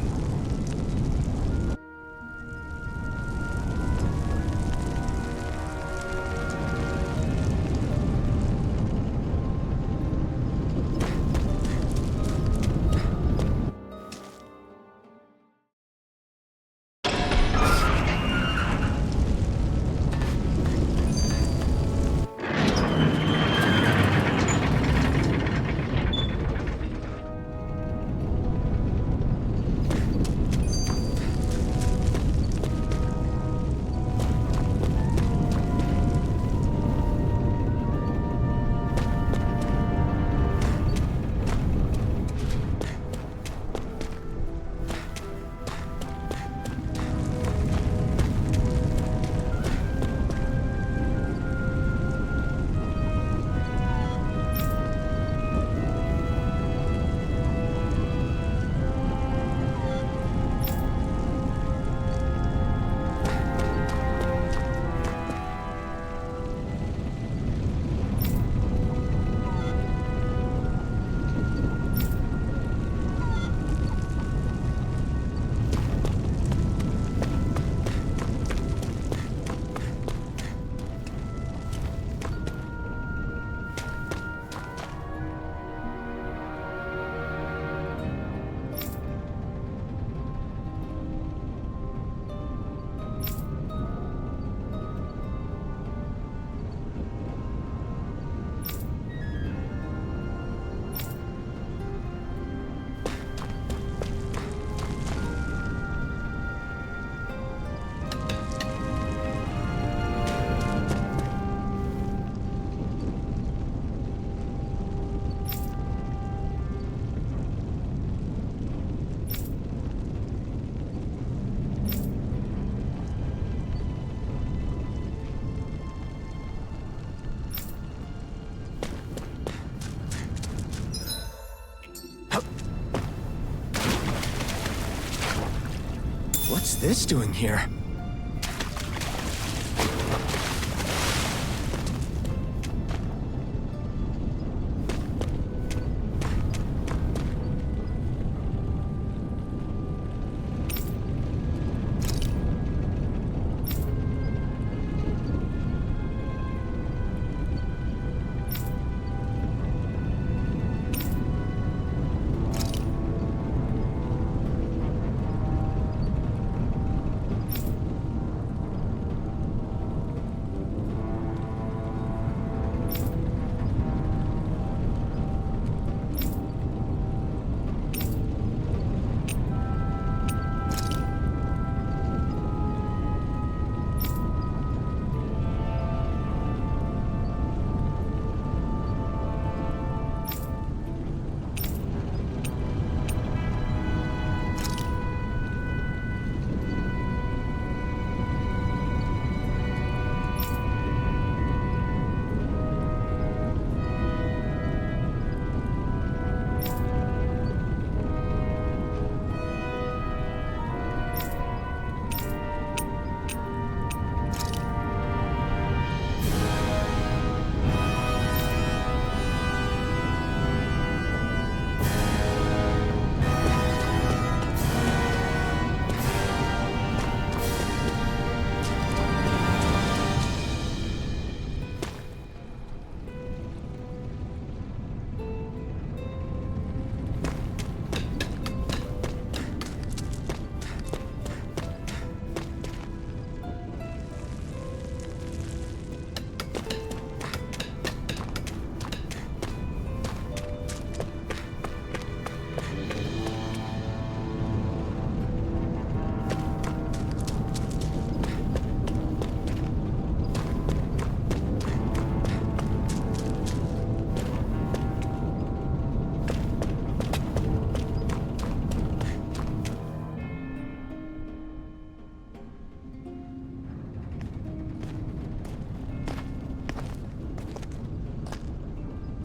S5: What's this doing here?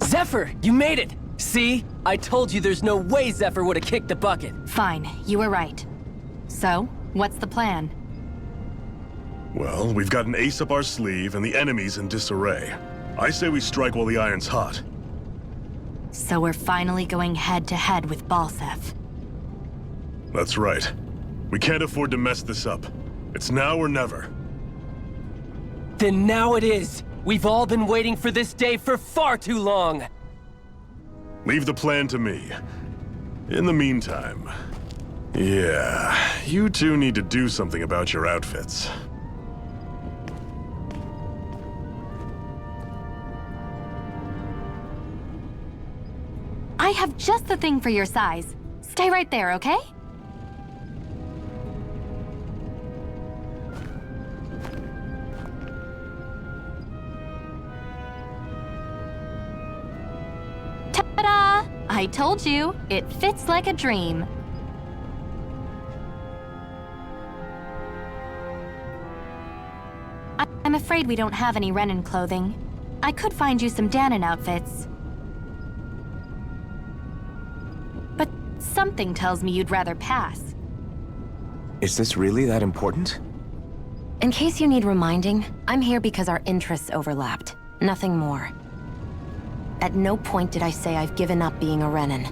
S11: Zephyr, you made it! See? I told you there's no way Zephyr would have kicked the bucket.
S10: Fine, you were right. So, what's the plan?
S2: Well, we've got an ace up our sleeve and the enemy's in disarray. I say we strike while the iron's hot.
S10: So we're finally going head-to-head with Balsef.
S2: That's right. We can't afford to mess this up. It's now or never.
S11: Then now it is! We've all been waiting for this day for far too long!
S2: Leave the plan to me. In the meantime... yeah, you two need to do something about your outfits.
S10: I have just the thing for your size. Stay right there, okay? Ta-da! I told you, it fits like a dream. I'm afraid we don't have any Renin clothing. I could find you some Danon outfits. But something tells me you'd rather pass.
S5: Is this really that important?
S13: In case you need reminding, I'm here because our interests overlapped. Nothing more. At no point did I say I've given up being a Renin.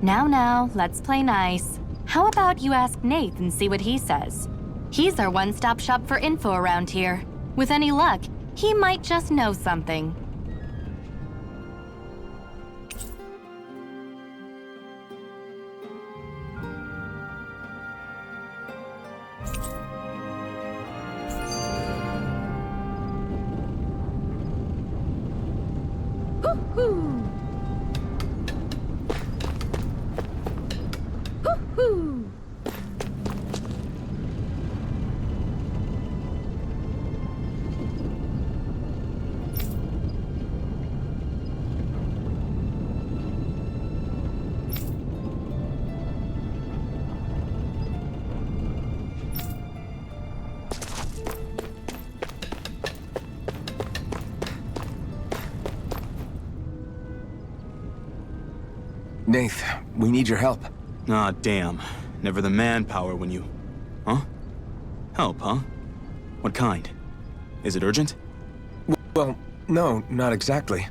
S10: Now, let's play nice. How about you ask Nath and see what he says? He's our one-stop shop for info around here. With any luck, he might just know something. Hoo-hoo! Hoo-hoo!
S5: Nath, we need your help.
S12: Ah, damn. Never the manpower when you... Huh? Help, huh? What kind? Is it urgent?
S5: Well, no, not exactly.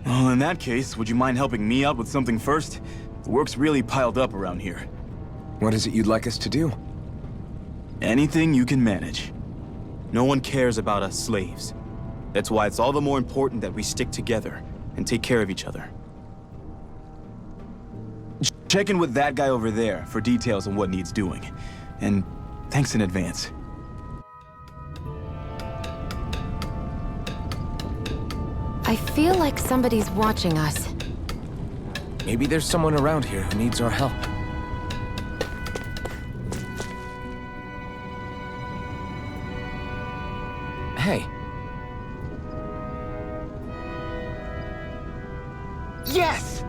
S12: Well, in that case, would you mind helping me out with something first? The work's really piled up around here.
S5: What is it you'd like us to do?
S12: Anything you can manage. No one cares about us slaves. That's why it's all the more important that we stick together and take care of each other. Check in with that guy over there for details on what needs doing. And thanks in advance.
S13: I feel like somebody's watching us.
S5: Maybe there's someone around here who needs our help. Hey. Yes!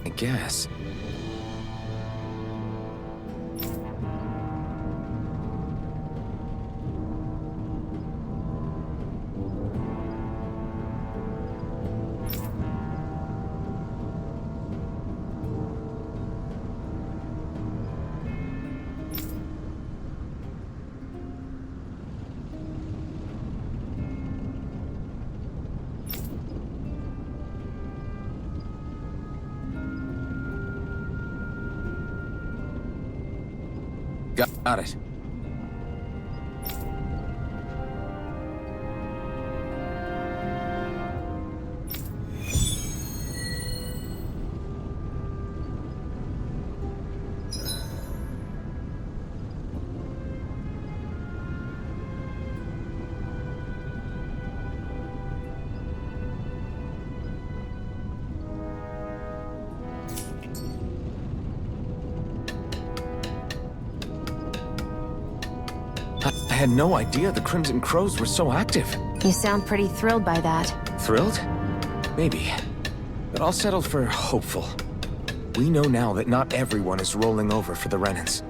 S5: I guess. Got it. I had no idea the Crimson Crows were so active.
S13: You sound pretty thrilled by that.
S5: Thrilled? Maybe. But I'll settle for hopeful. We know now that not everyone is rolling over for the Renans.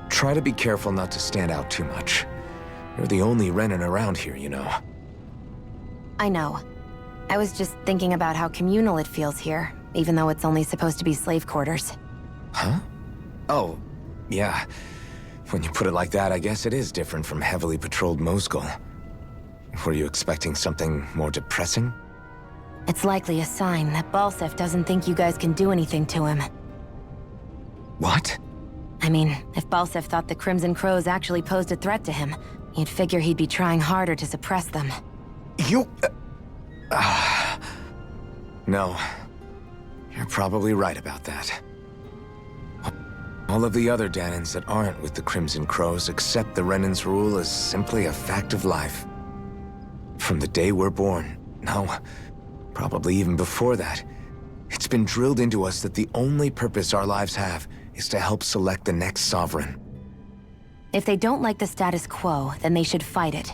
S5: Try to be careful not to stand out too much. You're the only Renan around here, you know.
S13: I know. I was just thinking about how communal it feels here, even though it's only supposed to be slave quarters.
S5: Huh? Oh, yeah. When you put it like that, I guess it is different from heavily patrolled Mosgul. Were you expecting something more depressing?
S13: It's likely a sign that Balsef doesn't think you guys can do anything to him.
S5: What?
S13: I mean, if Balsef thought the Crimson Crows actually posed a threat to him, you'd figure he'd be trying harder to suppress them.
S5: You... No. You're probably right about that. All of the other Danans that aren't with the Crimson Crows accept the Renan's rule as simply a fact of life. From the day we're born, no, probably even before that, it's been drilled into us that the only purpose our lives have is to help select the next sovereign.
S13: If they don't like the status quo, then they should fight it.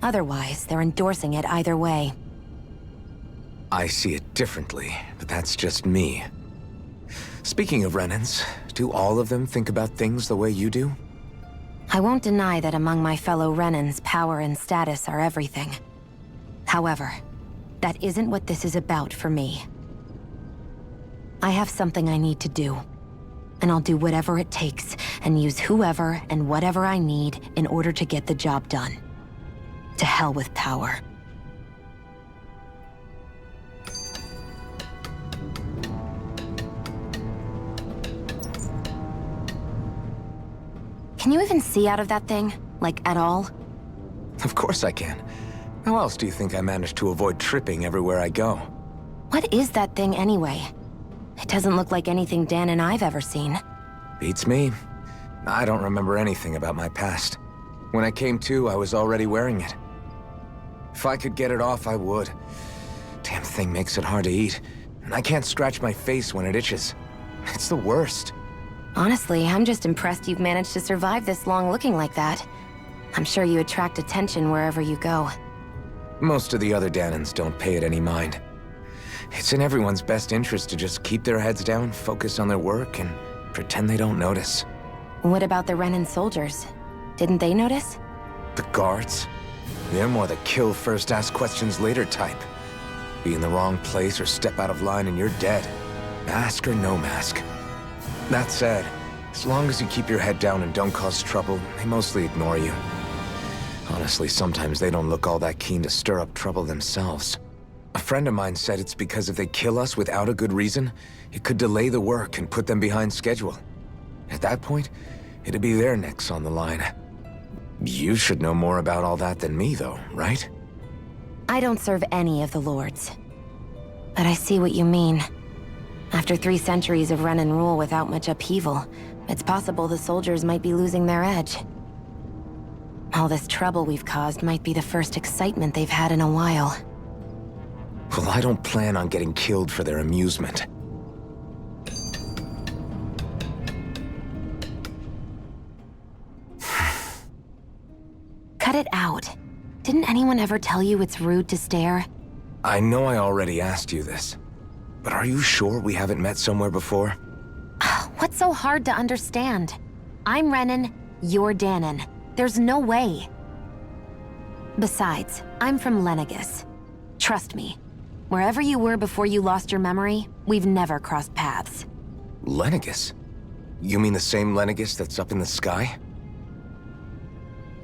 S13: Otherwise, they're endorsing it either way.
S5: I see it differently, but that's just me. Speaking of Renans, do all of them think about things the way you do?
S13: I won't deny that among my fellow Renans, power and status are everything. However, that isn't what this is about for me. I have something I need to do. And I'll do whatever it takes, and use whoever and whatever I need in order to get the job done. To hell with power. Can you even see out of that thing? Like, at all?
S5: Of course I can. How else do you think I managed to avoid tripping everywhere I go?
S13: What is that thing anyway? It doesn't look like anything Dan and I've ever seen.
S5: Beats me. I don't remember anything about my past. When I came to, I was already wearing it. If I could get it off, I would. Damn thing makes it hard to eat, and I can't scratch my face when it itches. It's the worst.
S13: Honestly, I'm just impressed you've managed to survive this long looking like that. I'm sure you attract attention wherever you go.
S5: Most of the other Danans don't pay it any mind. It's in everyone's best interest to just keep their heads down, focus on their work, and pretend they don't notice.
S13: What about the Renan soldiers? Didn't they notice?
S5: The guards? They're more the kill first, ask questions later type. Be in the wrong place or step out of line and you're dead. Mask or no mask. That said, as long as you keep your head down and don't cause trouble, they mostly ignore you. Honestly, sometimes they don't look all that keen to stir up trouble themselves. A friend of mine said it's because if they kill us without a good reason, it could delay the work and put them behind schedule. At that point, it'd be their necks on the line. You should know more about all that than me, though, right?
S13: I don't serve any of the lords. But I see what you mean. After 3 centuries of Renan rule without much upheaval, it's possible the soldiers might be losing their edge. All this trouble we've caused might be the first excitement they've had in a while.
S5: Well, I don't plan on getting killed for their amusement.
S13: Cut it out. Didn't anyone ever tell you it's rude to stare?
S5: I know I already asked you this, but are you sure we haven't met somewhere before?
S13: What's so hard to understand? I'm Renan, you're Danon. There's no way. Besides, I'm from Lenegis. Trust me, wherever you were before you lost your memory, we've never crossed paths.
S5: Lenegis? You mean the same Lenegis that's up in the sky?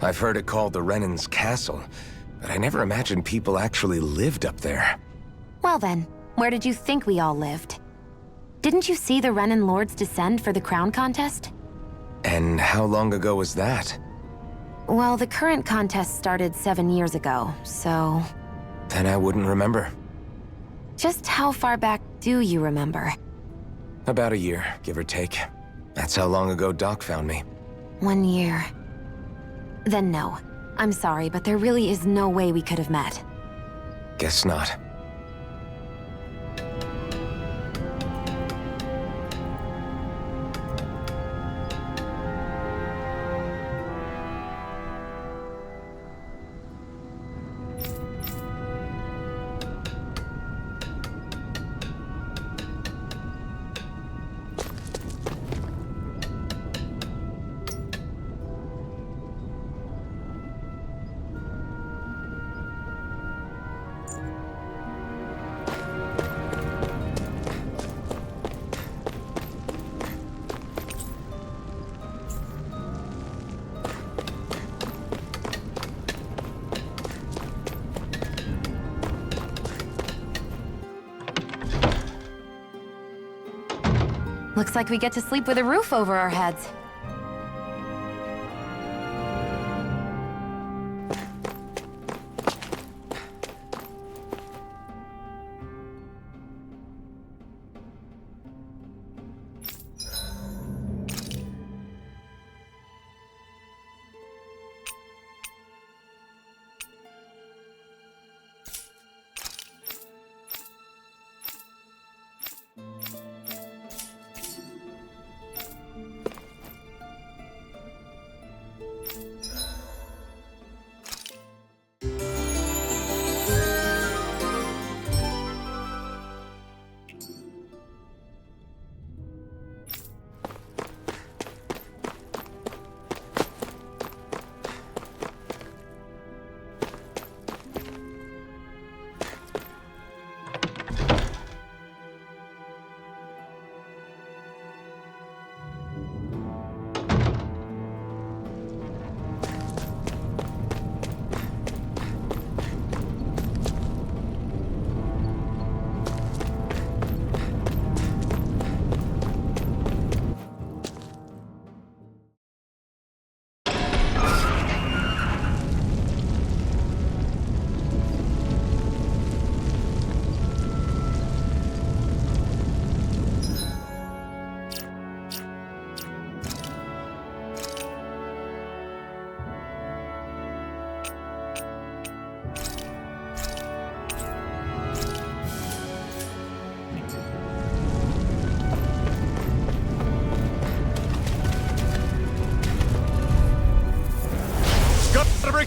S5: I've heard it called the Renan's Castle, but I never imagined people actually lived up there.
S13: Well then, where did you think we all lived? Didn't you see the Renan lords descend for the crown contest?
S5: And how long ago was that?
S13: Well, the current contest started 7 years ago, so...
S5: Then I wouldn't remember.
S13: Just how far back do you remember?
S5: About a year, give or take. That's how long ago Doc found me.
S13: 1 year. Then no. I'm sorry, but there really is no way we could have met.
S5: Guess not.
S13: Looks like we get to sleep with a roof over our heads.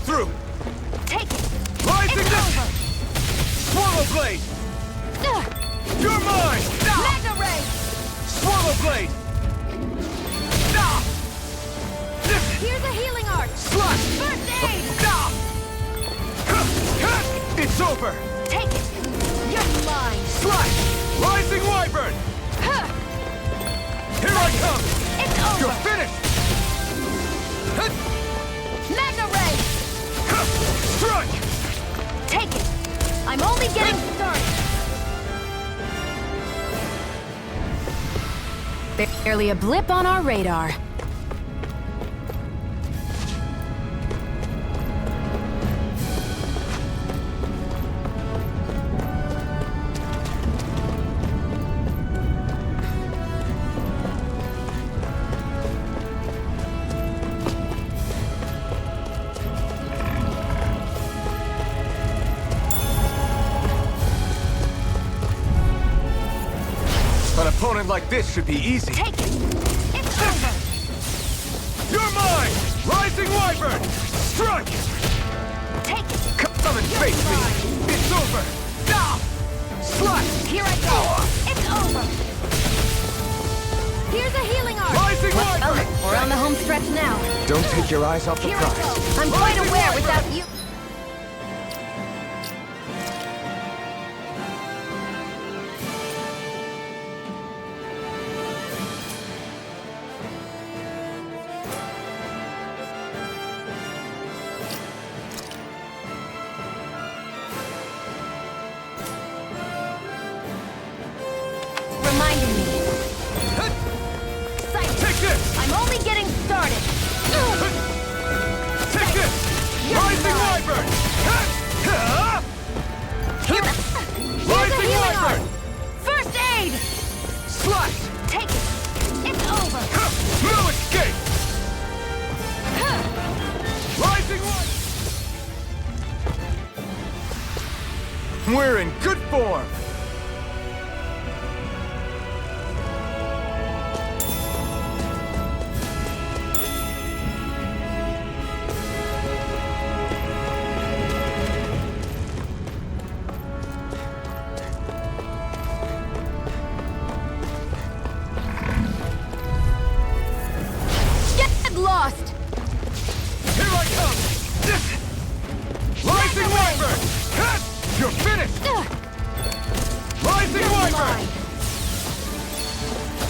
S14: through!
S1: Take it!
S14: Rising
S1: It's over!
S14: Swallow Blade! You're mine!
S1: Mega Ray!
S14: Swallow Blade!
S1: Here's a healing art!
S14: Slash!
S1: First aid!
S14: It's over!
S1: Take it! You're mine!
S14: Slash! Rising Wyvern! Here I come!
S1: It's over!
S14: You're finished!
S1: Mega Ray!
S14: Strike!
S1: Take it! I'm only getting started!
S13: Barely a blip on our radar.
S14: An opponent like this should be easy.
S1: Take it! It's over!
S14: You're mine! Rising Wyvern! Strike!
S1: Take it!
S14: Come and face me! It's over! Slash!
S1: Here I go! It's over! Here's a healing art!
S14: Rising Wyvern!
S13: We're on the home stretch now.
S5: Don't take your eyes off the
S1: Here I
S5: prize.
S1: go!
S13: I'm quite
S14: Rising
S13: aware
S14: Wyvern!
S13: without you. Reminding me.
S14: Take this!
S1: I'm only getting started!
S14: Take this!
S1: You're
S14: Rising
S1: mine.
S14: Wyvern!
S1: Here's a
S14: Rising
S1: healing art!
S14: Wyvern!
S1: First aid!
S14: Slash!
S1: Take it! It's over!
S14: No escape! Rising Wyvern! We're in good form!
S1: Get lost!
S14: Here I come! Rising Wyvern! You're finished! Rising
S1: You're
S14: Wyvern!
S1: mine.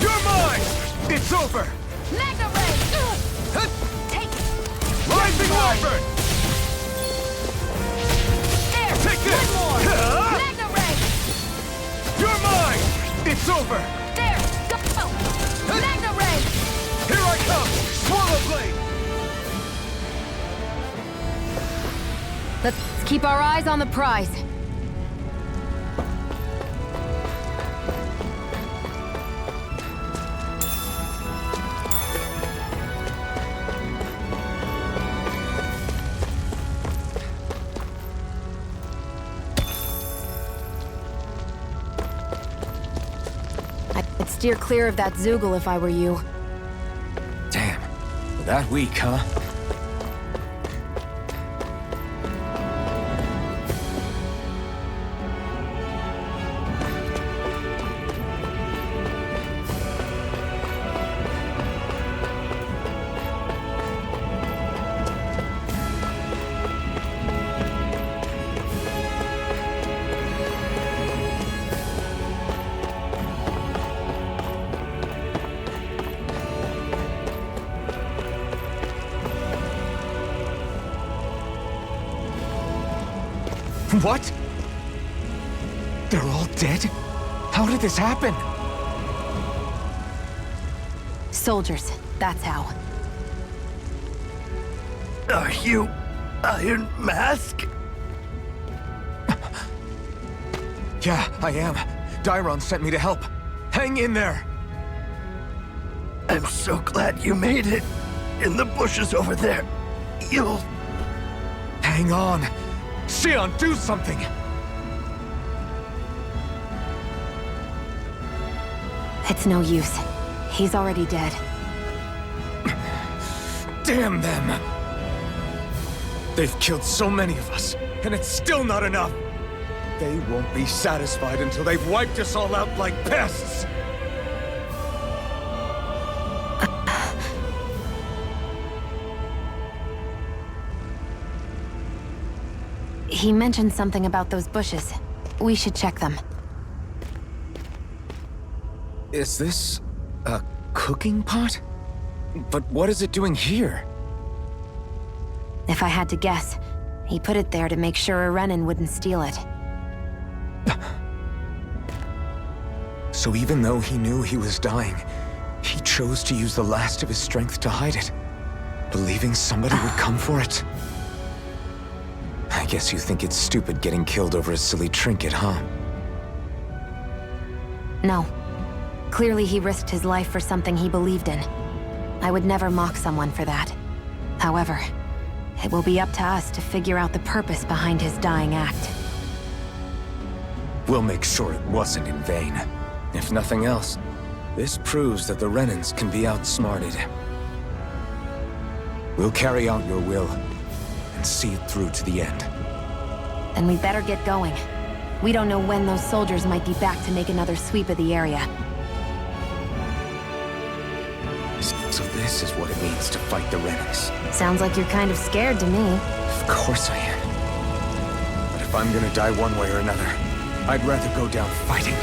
S14: You're mine! It's over!
S1: Mega Ray! Take it!
S14: Rising Wyvern!
S1: There!
S14: Take this!
S1: One more! Mega Ray!
S14: You're mine! It's over!
S1: There! Go! Mega Ray!
S14: Here I come! Swallow Blade!
S13: Let's keep our eyes on the prize. I'd steer clear of that Zoogle if I were you.
S5: Damn. That weak, huh? What? They're all dead? How did this happen?
S13: Soldiers, that's how.
S15: Are you Iron Mask?
S14: Yeah, I am. Dairon sent me to help. Hang in there!
S15: I'm so glad you made it. In the bushes over there. You'll...
S14: Hang on! Xion, do something!
S13: It's no use. He's already dead.
S14: Damn them! They've killed so many of us, and it's still not enough! They won't be satisfied until they've wiped us all out like pests!
S13: He mentioned something about those bushes. We should check them.
S5: Is this a cooking pot? But what is it doing here?
S13: If I had to guess, he put it there to make sure a Renin wouldn't steal it.
S5: So even though he knew he was dying, he chose to use the last of his strength to hide it, believing somebody would come for it? I guess you think it's stupid getting killed over a silly trinket, huh?
S13: No. Clearly he risked his life for something he believed in. I would never mock someone for that. However, it will be up to us to figure out the purpose behind his dying act.
S5: We'll make sure it wasn't in vain. If nothing else, this proves that the Renins can be outsmarted. We'll carry out your will, and see it through to the end.
S13: Then we better get going. We don't know when those soldiers might be back to make another sweep of the area.
S5: So this is what it means to fight the Renins.
S13: Sounds like you're kind of scared to me.
S5: Of course I am. But if I'm gonna die one way or another, I'd rather go down fighting.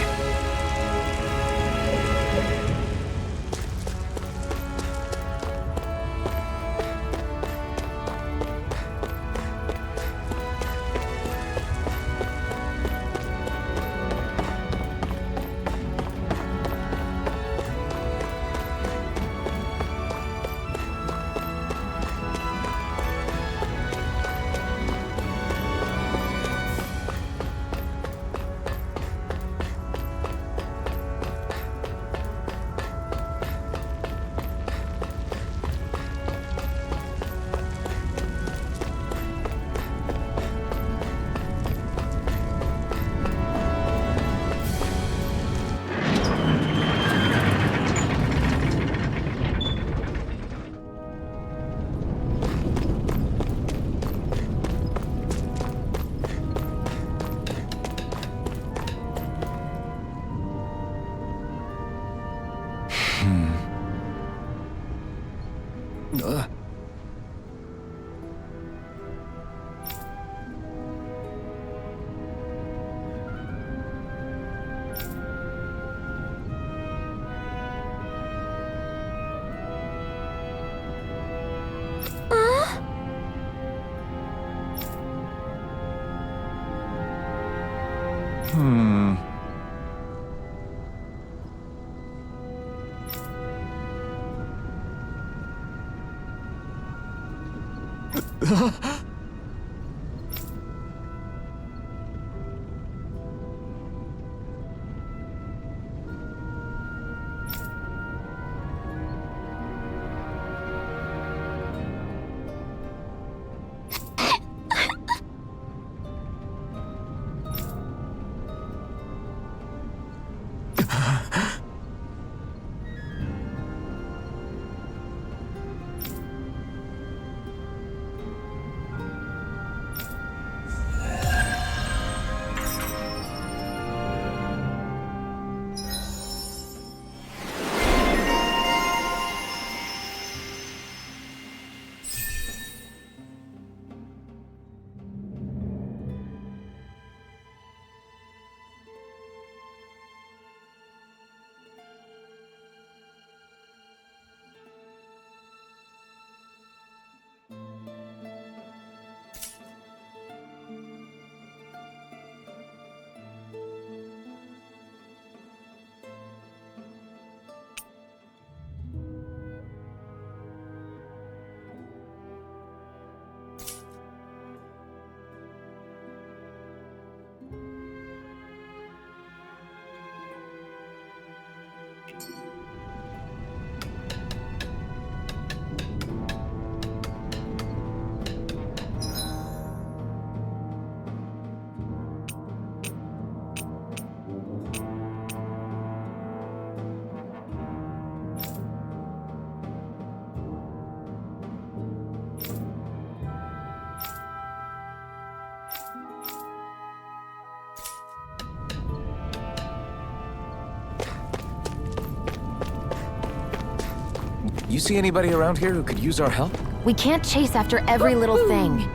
S5: see anybody around here who could use our help?
S13: We can't chase after every little thing.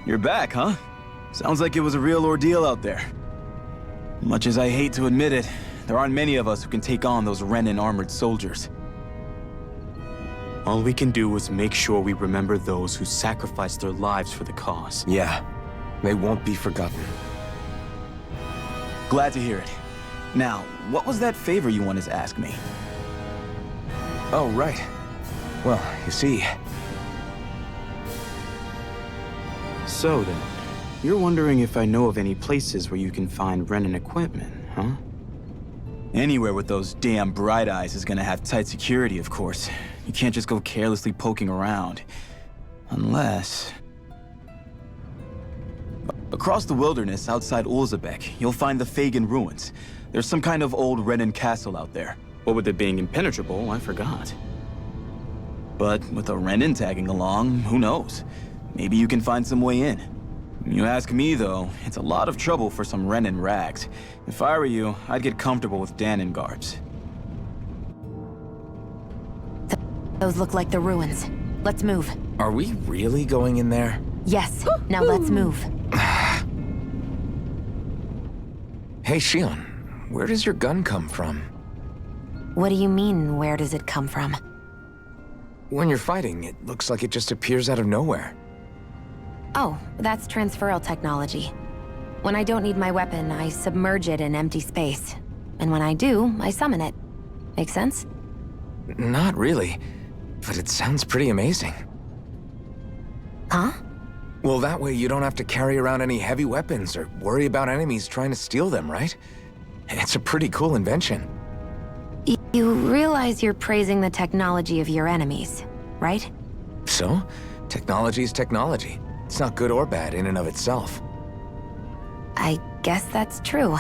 S12: You're back, huh? Sounds like it was a real ordeal out there. Much as I hate to admit it, there aren't many of us who can take on those Renin armored soldiers. All we can do is make sure we remember those who sacrificed their lives for the cause.
S5: Yeah, they won't be forgotten.
S12: Glad to hear it. Now, what was that favor you wanted to ask me?
S5: Oh, right. Well, you see...
S12: So then, you're wondering if I know of any places where you can find Renin equipment, huh? Anywhere with those damn bright eyes is gonna have tight security, of course. You can't just go carelessly poking around. Unless... Across the wilderness outside Ulzebek, you'll find the Fagan ruins. There's some kind of old Renin castle out there. What with it being impenetrable, I forgot. But with a Renin tagging along, who knows? Maybe you can find some way in. You ask me, though, it's a lot of trouble for some Renin rags. If I were you, I'd get comfortable with Danon garbs.
S13: Those look like the ruins. Let's move.
S5: Are we really going in there?
S13: Yes. Now let's move.
S5: Hey, Shion, where does your gun come from?
S13: What do you mean, where does it come from?
S5: When you're fighting, it looks like it just appears out of nowhere.
S13: Oh, that's transferal technology. When I don't need my weapon, I submerge it in empty space. And when I do, I summon it. Make sense?
S5: Not really, but it sounds pretty amazing.
S13: Huh?
S5: Well, that way you don't have to carry around any heavy weapons or worry about enemies trying to steal them, right? It's a pretty cool invention.
S13: You realize you're praising the technology of your enemies, right?
S5: So, technology is technology. It's not good or bad in and of itself.
S13: I guess that's true.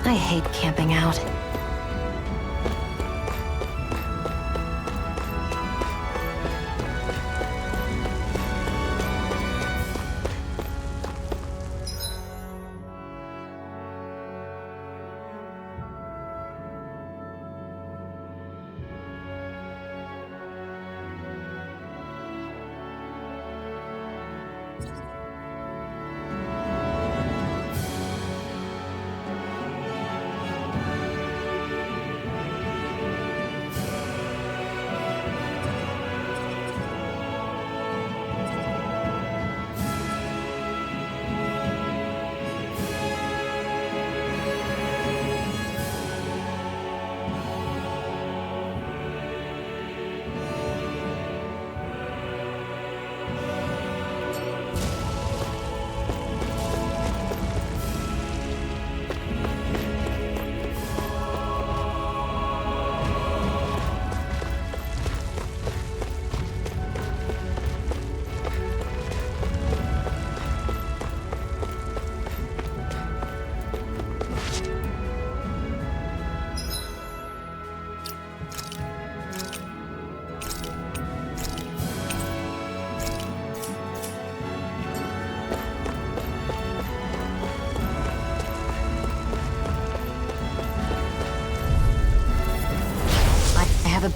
S13: I hate camping out.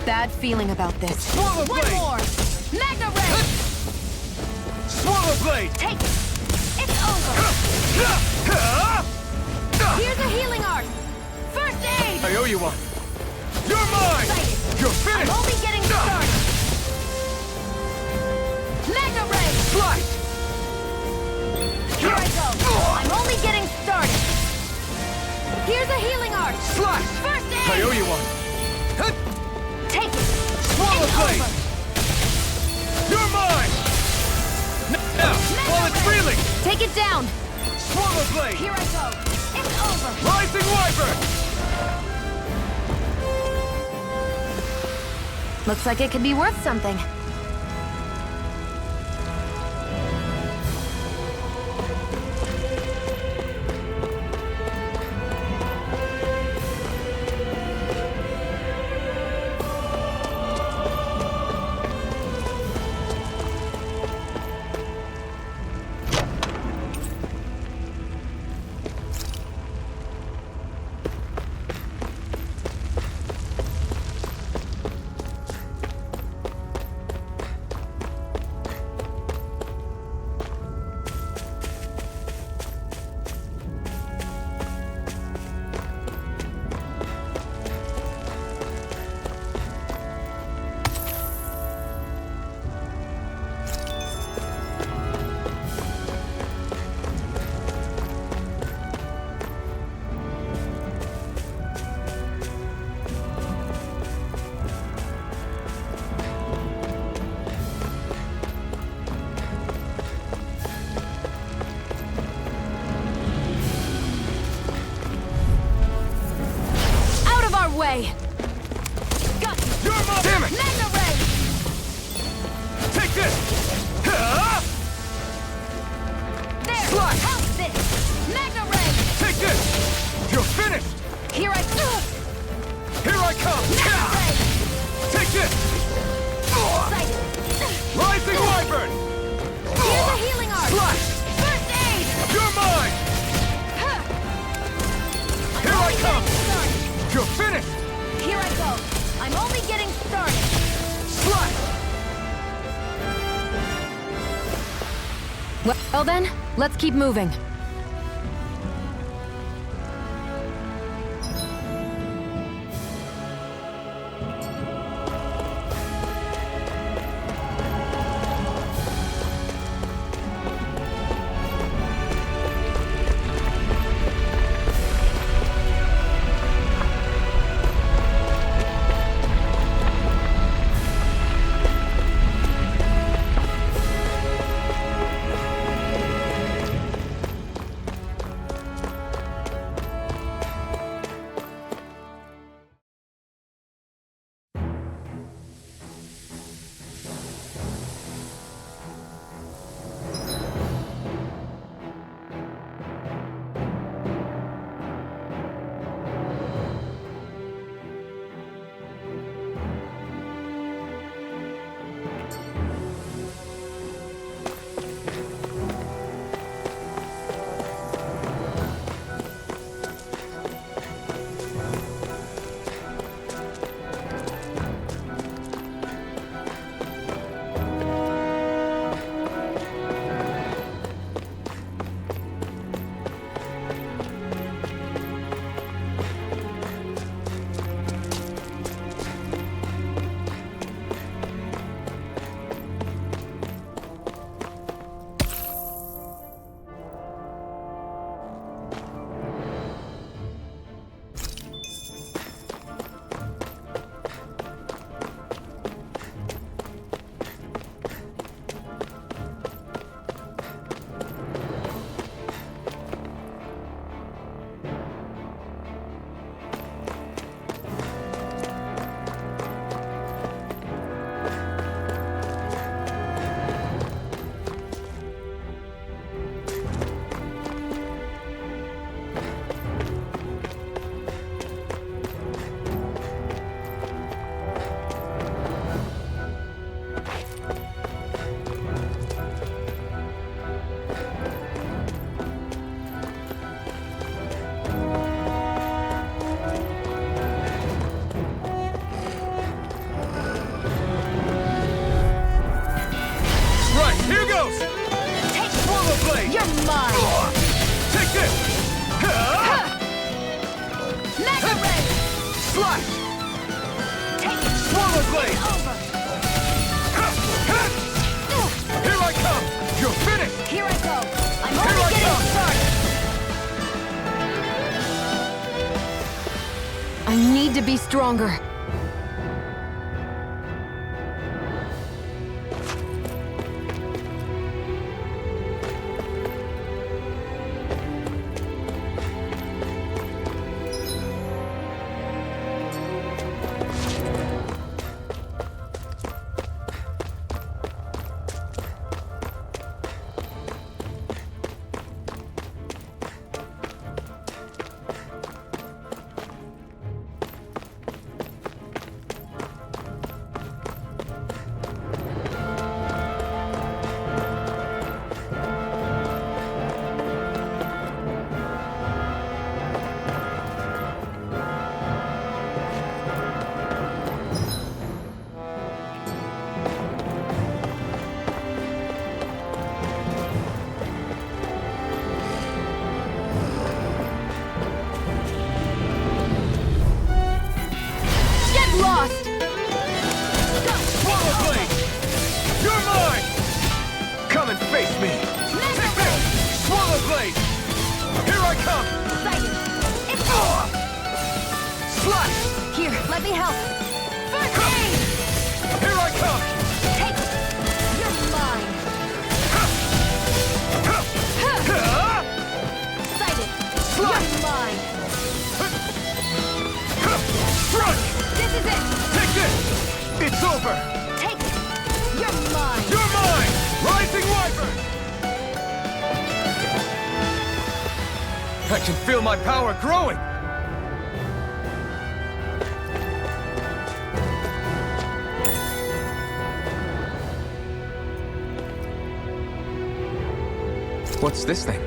S13: bad feeling about this.
S14: Swallow
S13: One
S14: blade!
S13: more! Magna Ray!
S14: Swallow blade!
S13: Take it! It's over! Here's a healing art! First aid!
S14: I owe you one. You're mine!
S13: Excited.
S14: You're finished!
S13: I'm only getting started! Magna Ray!
S14: Slice!
S13: Here I go! I'm only getting started! Here's a healing art!
S14: Slice!
S13: First aid!
S14: I owe you one.
S13: Take it!
S14: Swallow
S13: It's
S14: blade!
S13: over.
S14: You're mine! Now, while it's reeling!
S13: Take it down!
S14: Swallow blade!
S13: Here I go! It's over!
S14: Rising Wyvern!
S13: Looks like it could be worth something. Way. Got you.
S14: You're mine! Damn it!
S13: Magna Ray!
S14: Take this!
S13: There!
S14: Slice!
S13: How's this? Magna Ray!
S14: Take this! You're finished!
S13: Here I go!
S14: Here I come!
S13: Magna Ray!
S14: Take this!
S13: Excited!
S14: Rising Wyvern!
S13: Here's a healing art!
S14: Slice!
S13: First aid!
S14: You're mine! Here I come! You're finished!
S13: Here I go! I'm only getting started!
S14: Slice!
S13: Well then, let's keep moving.
S14: blade! Here I come! You're finished!
S4: Here I go. I'm
S14: Here
S4: only
S14: I
S4: getting
S14: come.
S4: started. I need to be stronger. Lost!
S14: Swallow blade! You're mine! Come and face me! Take this! Swallow blade! Here I come!
S4: It's
S14: Slash!
S4: Here, let me help. First aid!
S14: Here I come!
S4: Take it! You're mine! Sighted!
S14: Slash!
S4: You're mine!
S14: Strike!
S4: This is it!
S14: Take this! It's over!
S4: Take it! You're mine!
S14: You're mine! Rising Wyvern! I can feel my power growing!
S5: What's this thing?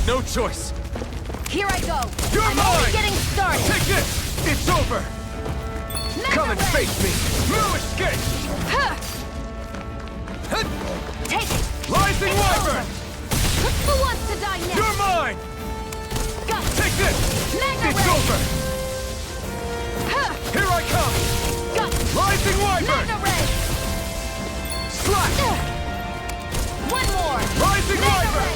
S14: No choice!
S4: Here I go!
S14: You're
S4: I'm
S14: mine!
S4: only getting started!
S14: Take this! It's over! Come and face me! No escape!
S4: Take it!
S14: Rising Wyvern!
S4: Who wants to die next?
S14: You're mine!
S4: Got it.
S14: Take this!
S4: Mega
S14: It's
S4: Ray.
S14: over! Here I come!
S4: Got it.
S14: Rising Wyvern!
S10: One more!
S14: Rising Wyvern!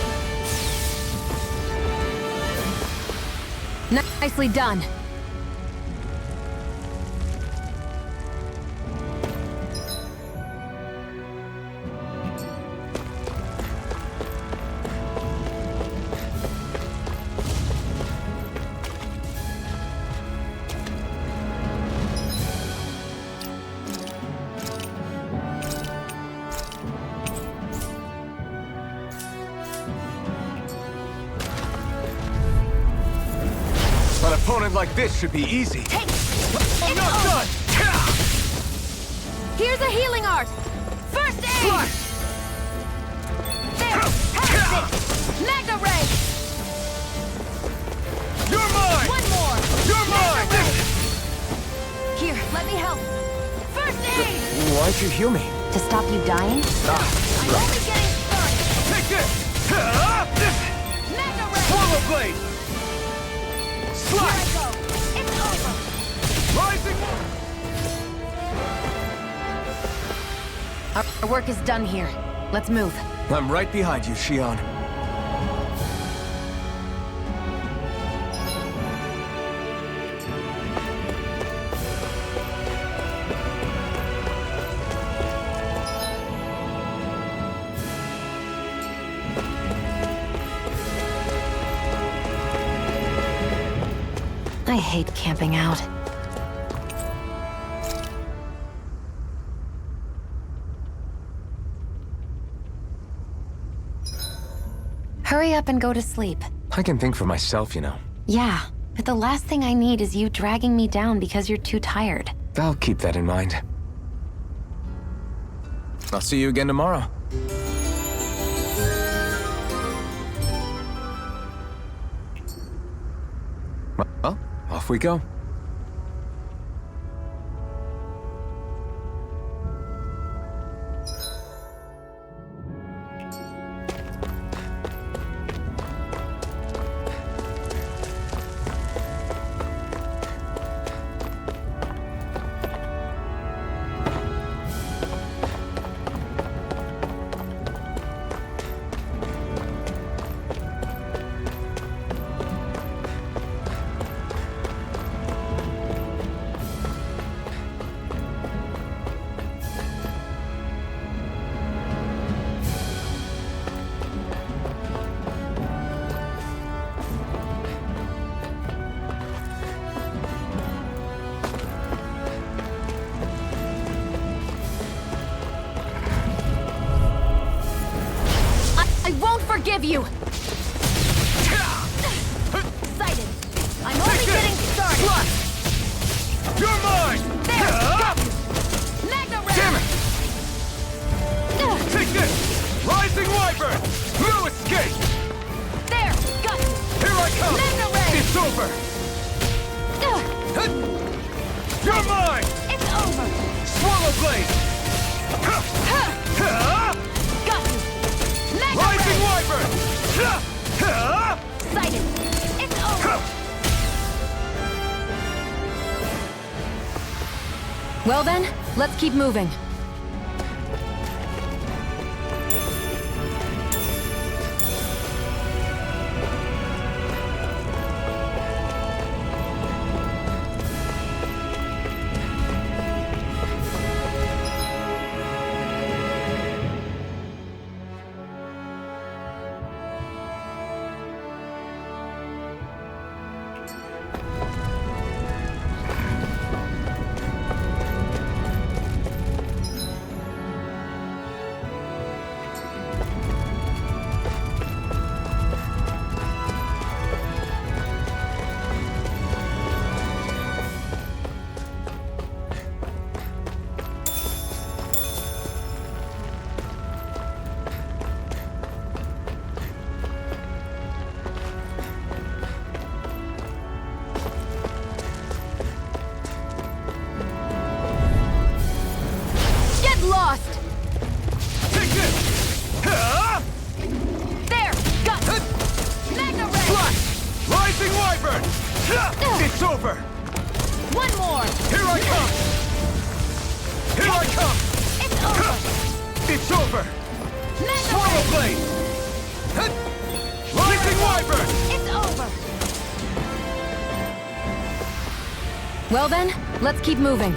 S10: Nicely done.
S14: An opponent like this should be easy.
S10: I'm not done! Here's a healing art! First aid! There! Have it! Mega Ray!
S14: You're mine!
S10: One more!
S14: You're mine!
S10: Here, let me help. First aid!
S5: Why'd you heal me?
S13: To stop you dying?
S10: I'm only getting started!
S14: Take this!
S10: Mega Ray!
S14: Swallow Blade!
S10: Here I go! It's over!
S14: Rising!
S13: Our work is done here. Let's move.
S14: I'm right behind you, Shion.
S13: I hate camping out. Hurry up and go to sleep.
S5: I can think for myself, you know.
S13: Yeah, but the last thing I need is you dragging me down because you're too tired.
S5: I'll keep that in mind. I'll see you again tomorrow. Well, off we go.
S10: Forgive you! Excited! I'm only getting started!
S14: You're mine!
S10: There! Got you! Mega Ray!
S14: Damn it! Take this! Rising Wyvern! No escape!
S10: There! Got you!
S14: Here I come!
S10: Mega Ray!
S14: It's over! You're mine!
S10: It's over!
S14: Swallow Blade!
S10: Got you! Mega
S14: Rising
S10: Ray!
S14: Wyvern!
S10: Excited! It's over! Well then, let's keep moving. Lost!
S14: Take this!
S10: There! Got it! Mega Ray!
S14: Slash! Rising Wyvern! It's over!
S10: One more!
S14: Here I come! Here I come!
S10: It's over!
S14: It's over! Swallow blade! Rising wyvern!
S10: It's over! Well then, let's keep moving.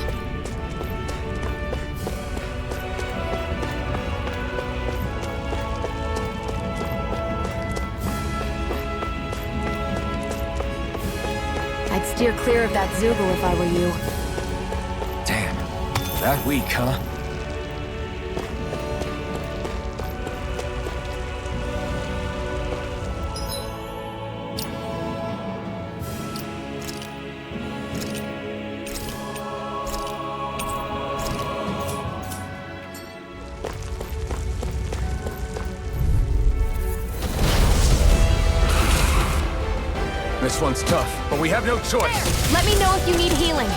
S10: I'd steer clear of that Zoogle if I were you.
S5: Damn. That weak, huh?
S14: This one's tough, but we have no choice.
S10: There! Let me know if you need healing.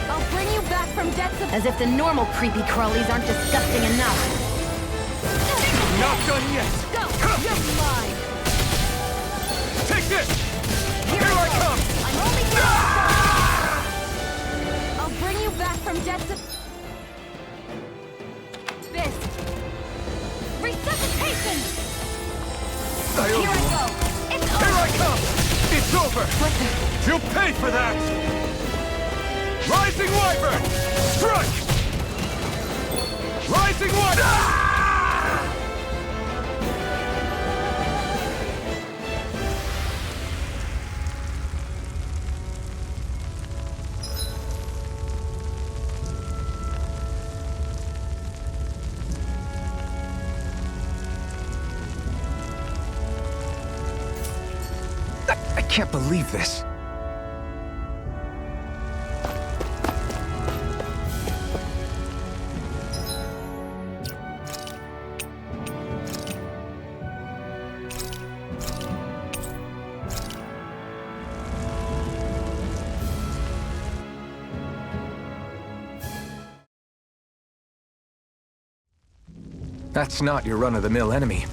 S10: I'll bring you back from depths of... As if the normal creepy crawlies aren't disgusting enough.
S14: Not done yet.
S10: Go! You're mine!
S14: Take this! Here I come!
S10: I'm only here I'll bring you back from depths of... This! Resuscitation! Here I go! It's over!
S14: Here I come! It's over!
S10: What the...
S14: You'll pay for that! Rising wyvern! Strike! Rising wyvern!
S5: I can't believe this. That's not your run-of-the-mill enemy.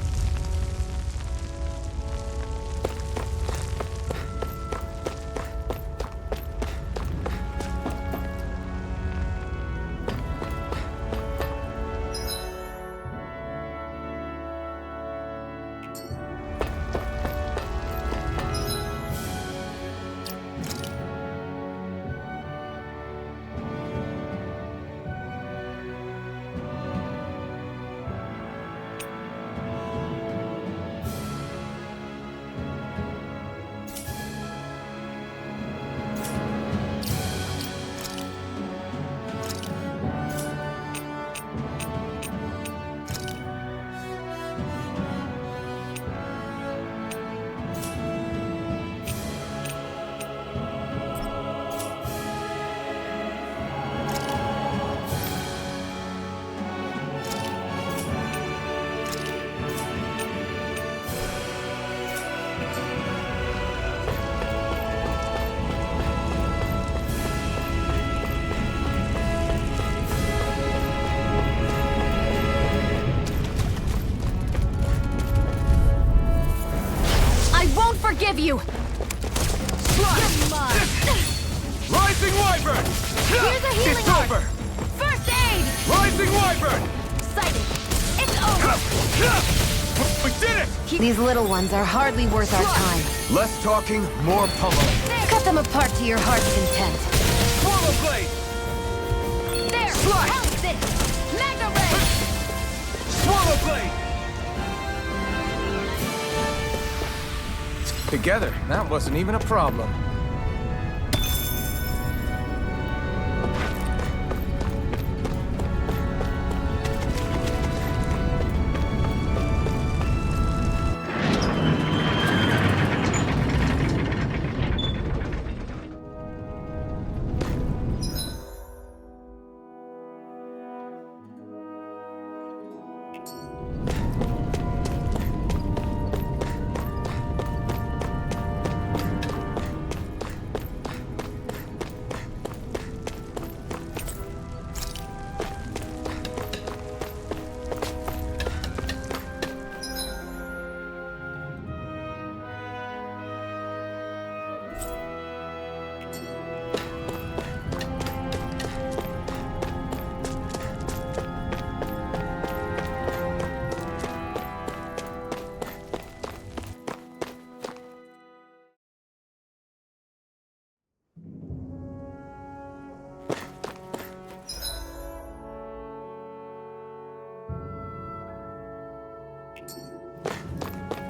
S10: Forgive you! You're mine!
S14: Rising wyvern!
S10: Here's a healing
S14: It's
S10: art.
S14: over!
S10: First aid!
S14: Rising wyvern!
S10: Sighted! It's over!
S14: We did it!
S13: These little ones are hardly worth our time.
S14: Less talking, more pummeling.
S13: Cut them apart to your heart's content.
S14: Swallow blade!
S10: There!
S14: Slide!
S10: How's this? Magna Ray!
S14: Swallow blade! Together, that wasn't even a problem.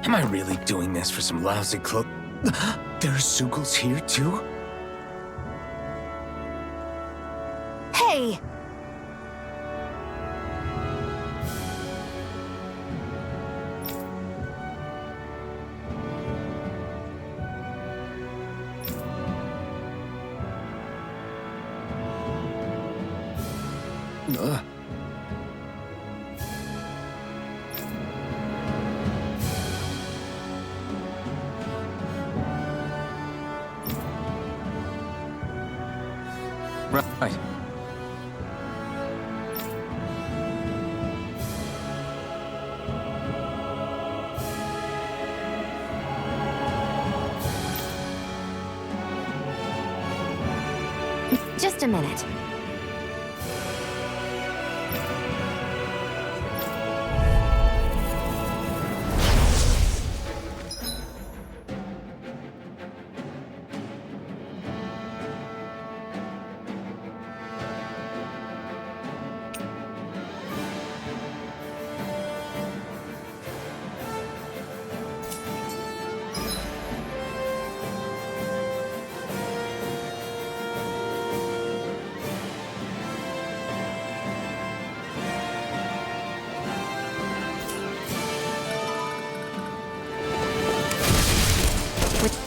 S5: Am I really doing this for some lousy clo- There's Zeugles here, too?
S4: Hey!
S5: Right.
S13: Just a minute.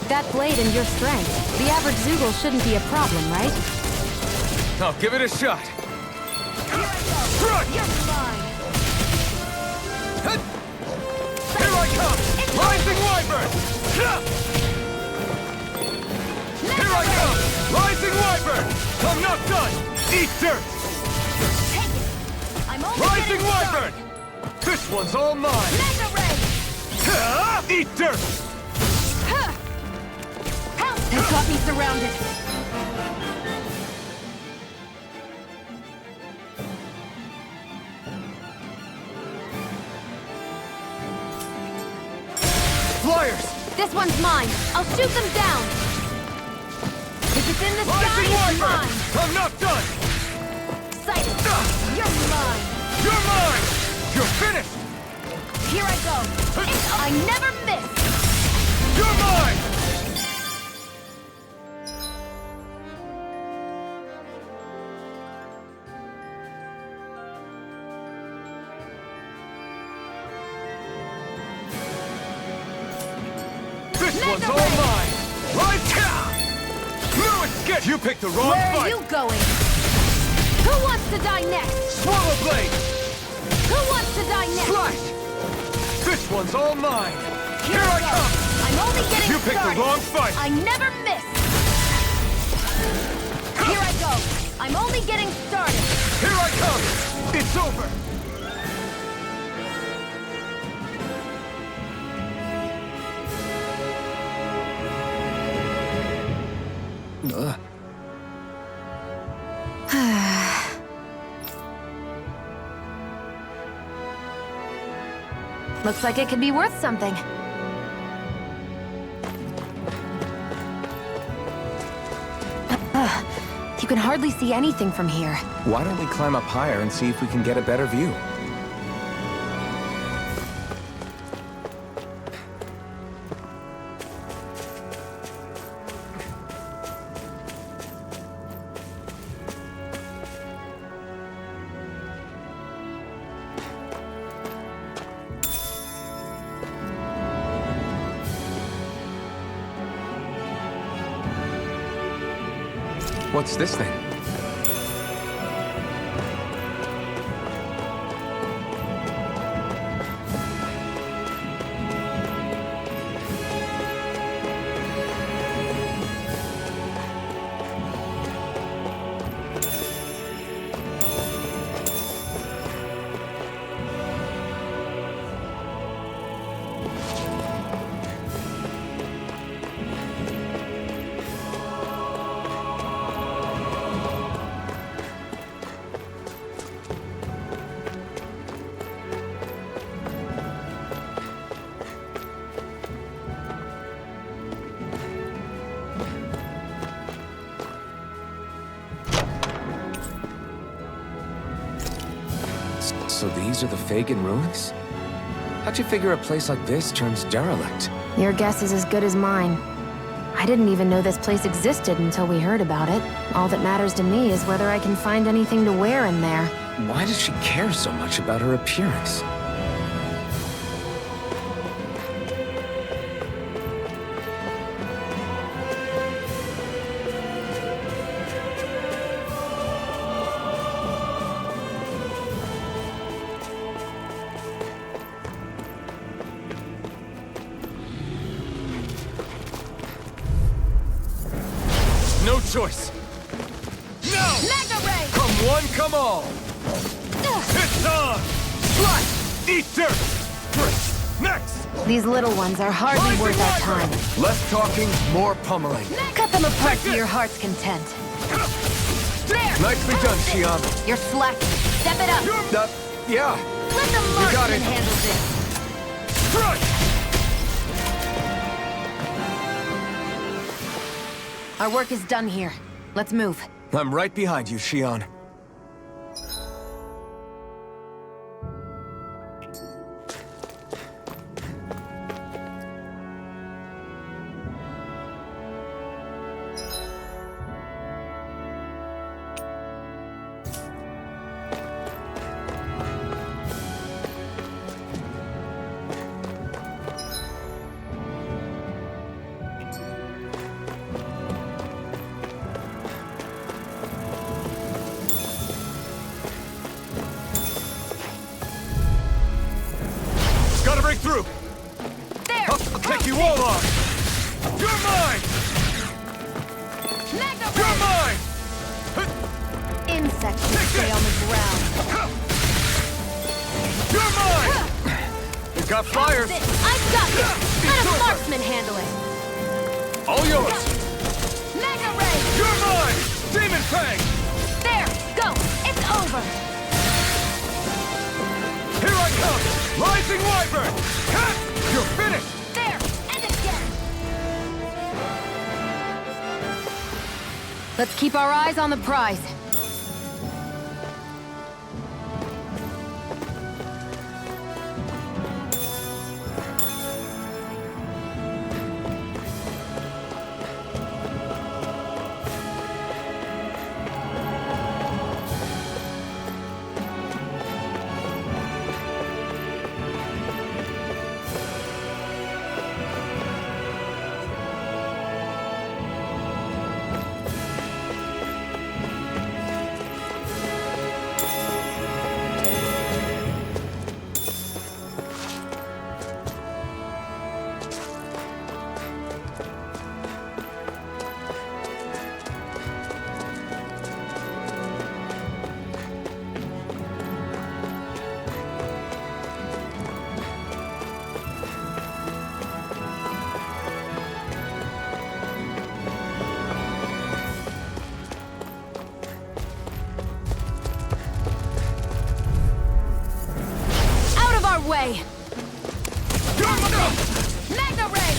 S13: That blade and your strength, the average Zeugle shouldn't be a problem, right?
S14: I'll give it a shot.
S4: You're mine!
S14: Here I come! Rising Wyvern! Here I come! Rising Wyvern! I'm not done! Eat dirt!
S4: Take it! I'm only
S14: Rising
S4: getting
S14: Wyvern!
S4: started.
S14: This one's all mine!
S4: Mega Ray!
S14: Eat dirt!
S4: They've got me surrounded.
S14: Flyers!
S4: This one's mine. I'll shoot them down. If it's in the sky,
S14: Rising
S4: it's
S14: Wyvern!
S4: mine.
S14: I'm not done!
S4: Sighted. You're mine.
S14: You're mine! You're finished!
S4: Here I go. I never miss.
S14: You're mine! This one's all mine! Right here! No escape! You picked the wrong
S4: Where
S14: fight!
S4: are you going? Who wants to die next?
S14: Swallow Blade!
S4: Who wants to die next?
S14: Slash! This one's all mine!
S4: Here I come. I'm only getting
S14: You picked
S4: started.
S14: the wrong fight!
S4: I never miss. Here I go. I'm only getting started.
S14: Here I come! It's over!
S13: Looks like it could be worth something. You can hardly see anything from here.
S5: Why don't we climb up higher and see if we can get a better view? What's this thing? So these are the Fagin ruins? How'd you figure a place like this turns derelict?
S13: Your guess is as good as mine. I didn't even know this place existed until we heard about it. All that matters to me is whether I can find anything to wear in there.
S5: Why does she care so much about her appearance?
S14: No choice. No!
S1: Mega Ray!
S14: Come one, come all! It's on! Slice! Eat dirt! Next!
S13: These little ones are hardly worth our time.
S14: Less talking, more pummeling.
S10: Cut them apart to your heart's content.
S13: There!
S14: Nicely done, Shion.
S13: You're slacking. Step it up!
S14: Yeah.
S13: Let the
S14: You got
S13: marksman
S14: it.
S13: handle this.
S14: Strike!
S13: Our work is done here. Let's move.
S14: I'm right behind you, Shion. Gotta break through!
S1: There!
S14: I'll take you all on! You're mine!
S1: Mega
S14: You're mine!
S13: Insects should stay on the ground.
S14: You're mine! You got fires!
S13: I've got this! Let a marksman handle it!
S14: All yours!
S1: Mega Ray!
S14: You're mine! Demon Fang!
S1: There! Go! It's over!
S14: Here I come! Rising Wyvern! Cut! You're finished!
S1: There! And again!
S13: Let's keep our eyes on the prize.
S1: Way! Mega Ray!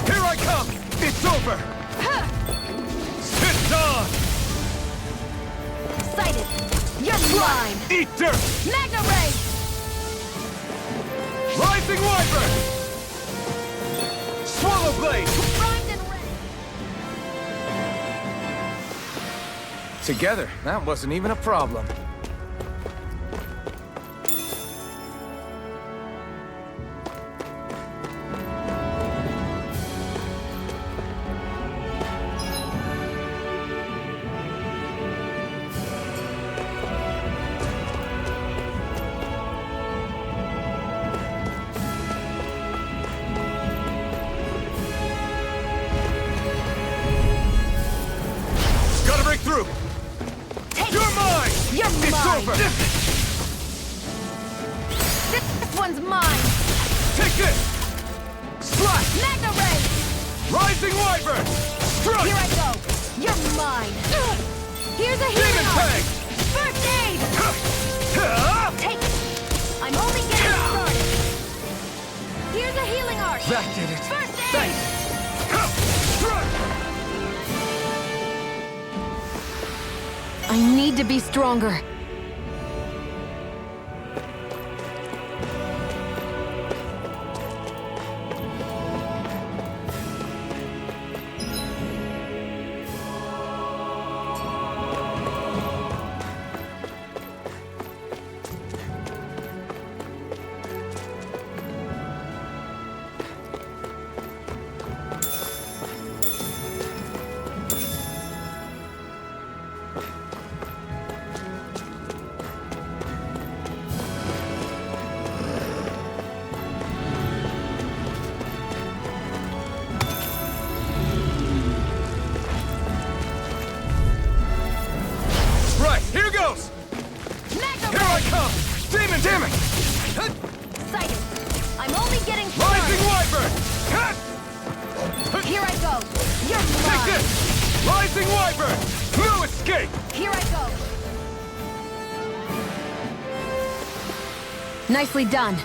S14: Here I come! It's over! It's on!
S1: Sighted! You're mine!
S14: Eat dirt!
S1: Mega Ray!
S14: Rising Wyvern! Swallow Blade!
S1: Primed and ready!
S14: Together, that wasn't even a problem. Gotta break through! You're mine!
S1: You're
S14: It's
S1: mine!
S14: over!
S1: This one's mine!
S14: Take this! Slash!
S1: Mega Ray!
S14: Rising Wyvern! Strike!
S1: Here I go! You're mine! Here's a
S14: Demon
S1: healing art!
S14: Fang!
S1: First aid! Take it! I'm only getting started! Here's a healing art!
S14: That did it!
S1: First aid!
S14: Thanks! Strike!
S13: I need to be stronger.
S14: Damn it!
S4: Sighted. I'm only getting
S14: Rising
S4: started.
S14: Wyvern!
S4: Here I go. You're
S14: Take
S4: mine.
S14: this! Rising Wyvern! No escape!
S4: Here I go. Nicely done.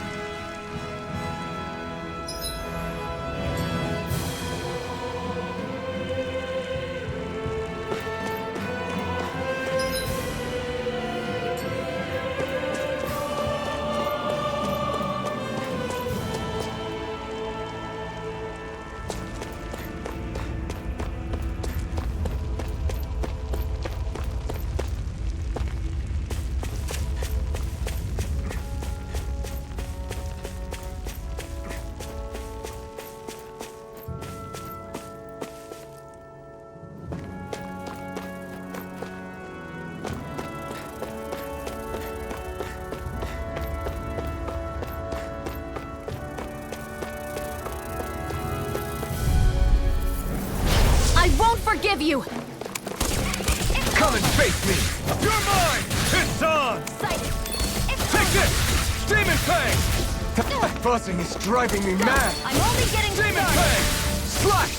S4: I won't forgive you!
S14: Come and face me! You're mine! It's on! Take this! Demon Fang! That buzzing is driving me mad!
S4: I'm only getting
S14: Demon
S4: started.
S14: Fang! Slash!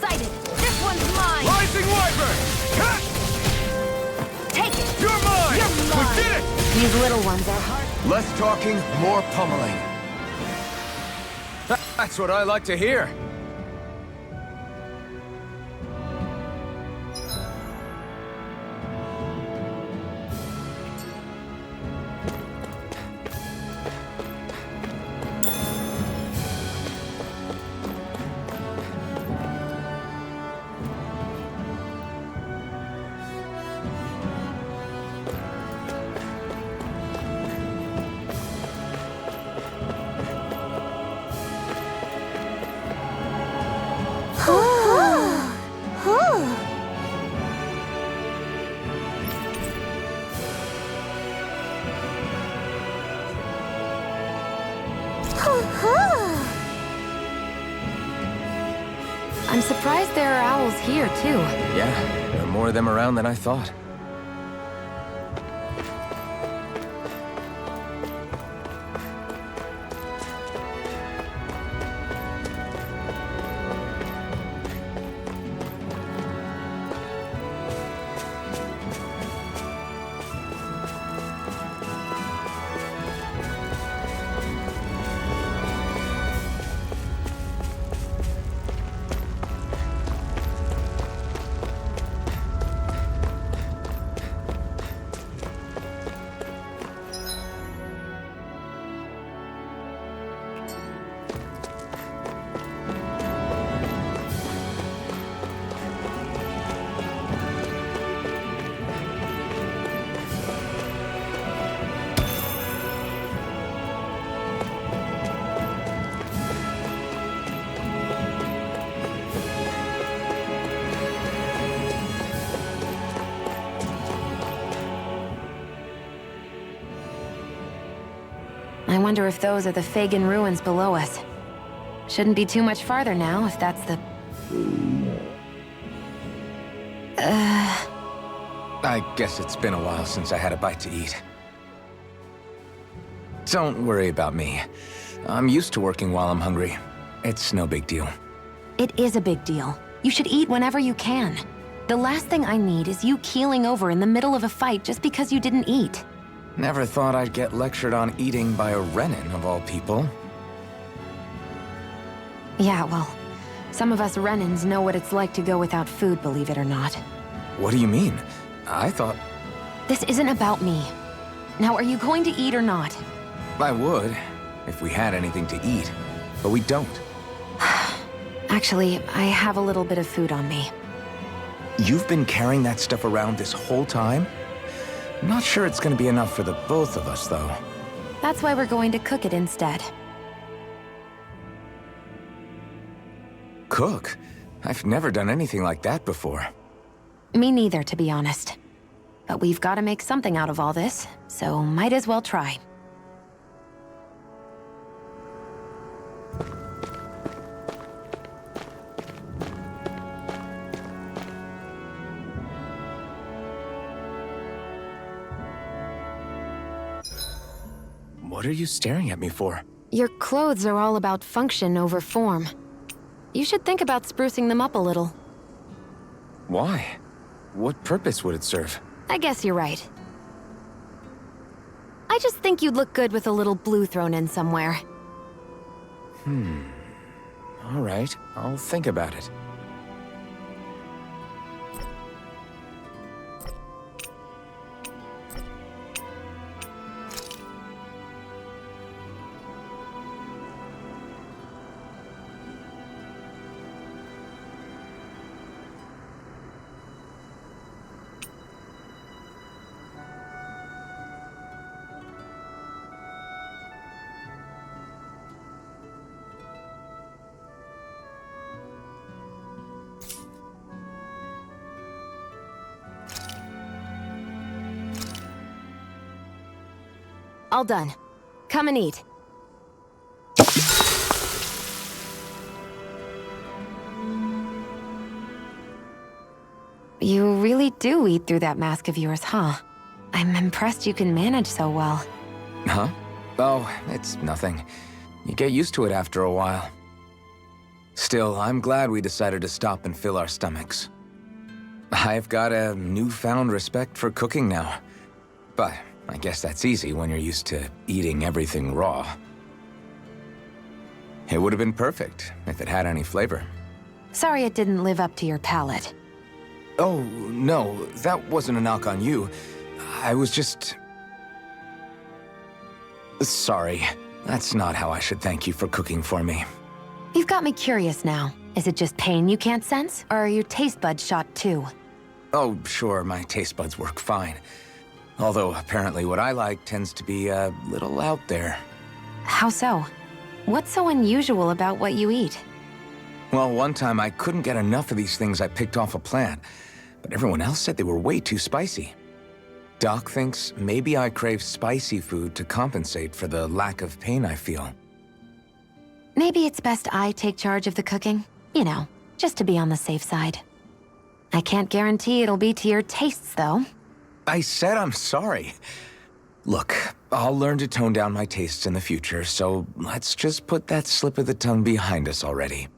S4: Sighted. This one's mine.
S14: Rising Wyvern! Cut!
S4: Take it.
S14: You're mine!
S4: You're
S14: We
S4: mine.
S14: did it!
S13: These little ones are hard.
S14: Less talking, more pummeling. That's what I like to hear.
S13: I'm surprised there are owls here, too.
S5: Yeah, there are more of them around than I thought.
S13: I wonder if those are the Fagin ruins below us. Shouldn't be too much farther now, if that's the...
S5: I guess it's been a while since I had a bite to eat. Don't worry about me. I'm used to working while I'm hungry. It's no big deal.
S13: It is a big deal. You should eat whenever you can. The last thing I need is you keeling over in the middle of a fight just because you didn't eat.
S5: Never thought I'd get lectured on eating by a Renin, of all people.
S13: Yeah, well, some of us Renins know what it's like to go without food, believe it or not.
S5: What do you mean? I thought...
S13: This isn't about me. Now, are you going to eat or not?
S5: I would, if we had anything to eat. But we don't.
S13: Actually, I have a little bit of food on me.
S5: You've been carrying that stuff around this whole time? I'm not sure it's gonna be enough for the both of us, though.
S13: That's why we're going to cook it instead.
S5: Cook? I've never done anything like that before.
S13: Me neither, to be honest. But we've got to make something out of all this, so might as well try.
S5: What are you staring at me for?
S13: Your clothes are all about function over form. You should think about sprucing them up a little.
S5: Why? What purpose would it serve?
S13: I guess you're right. I just think you'd look good with a little blue thrown in somewhere.
S5: All right, I'll think about it.
S13: All done. Come and eat. You really do eat through that mask of yours, huh? I'm impressed you can manage so well.
S5: Huh? Oh, it's nothing. You get used to it after a while. Still, I'm glad we decided to stop and fill our stomachs. I've got a newfound respect for cooking now. But I guess that's easy when you're used to eating everything raw. It would have been perfect if it had any flavor.
S13: Sorry it didn't live up to your palate.
S5: Oh, no, that wasn't a knock on you. I was just... Sorry. That's not how I should thank you for cooking for me.
S13: You've got me curious now. Is it just pain you can't sense, or are your taste buds shot too?
S5: Oh, sure, my taste buds work fine. Although, apparently what I like tends to be a little out there.
S13: How so? What's so unusual about what you eat?
S5: Well, one time I couldn't get enough of these things I picked off a plant, but everyone else said they were way too spicy. Doc thinks maybe I crave spicy food to compensate for the lack of pain I feel.
S13: Maybe it's best I take charge of the cooking. You know, just to be on the safe side. I can't guarantee it'll be to your tastes, though.
S5: I said I'm sorry. Look, I'll learn to tone down my tastes in the future, so let's just put that slip of the tongue behind us already.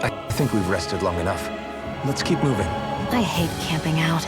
S5: I think we've rested long enough. Let's keep moving.
S13: I hate camping out.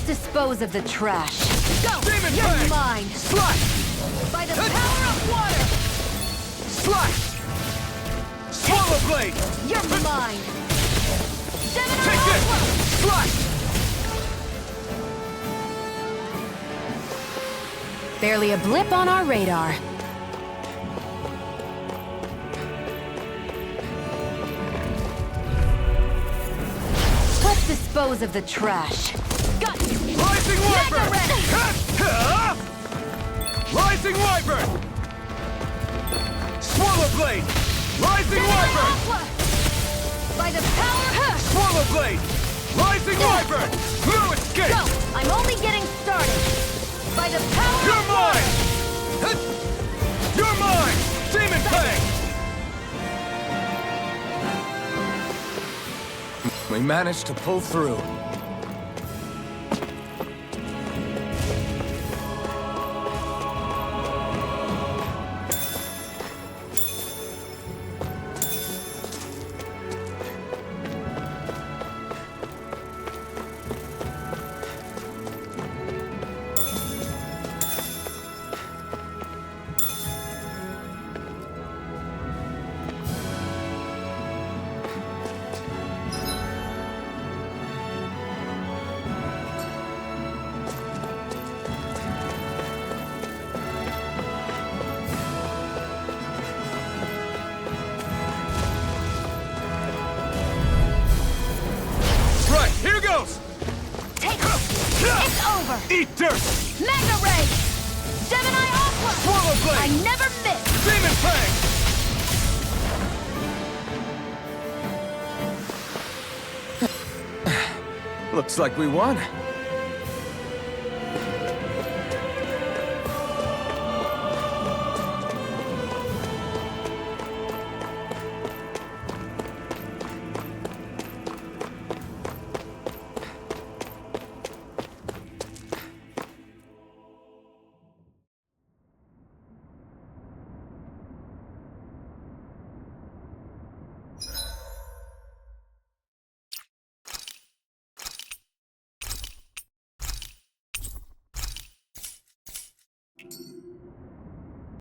S10: Dispose of the trash. Go!
S14: Demon
S10: You're
S14: Fang!
S10: mine!
S14: Slash! blade!
S4: You're mine!
S14: Take this! Slice!
S10: Barely a blip on our radar. Let's dispose of the trash.
S4: Got you!
S14: Rising Wyvern! Rising Wyvern! Swallow blade! Rising Wyvern!
S4: By the power!
S14: Swallow blade! Rising Wyvern! No escape!
S4: Go! I'm only getting started! By the power!
S14: You're mine! You're mine! Demon Fang! We managed to pull through.
S4: It's over!
S14: Eat dirt!
S4: Mega Ray! Gemini Aqua!
S14: Swallow blade!
S4: I never miss!
S14: Demon Fang! Looks like we won.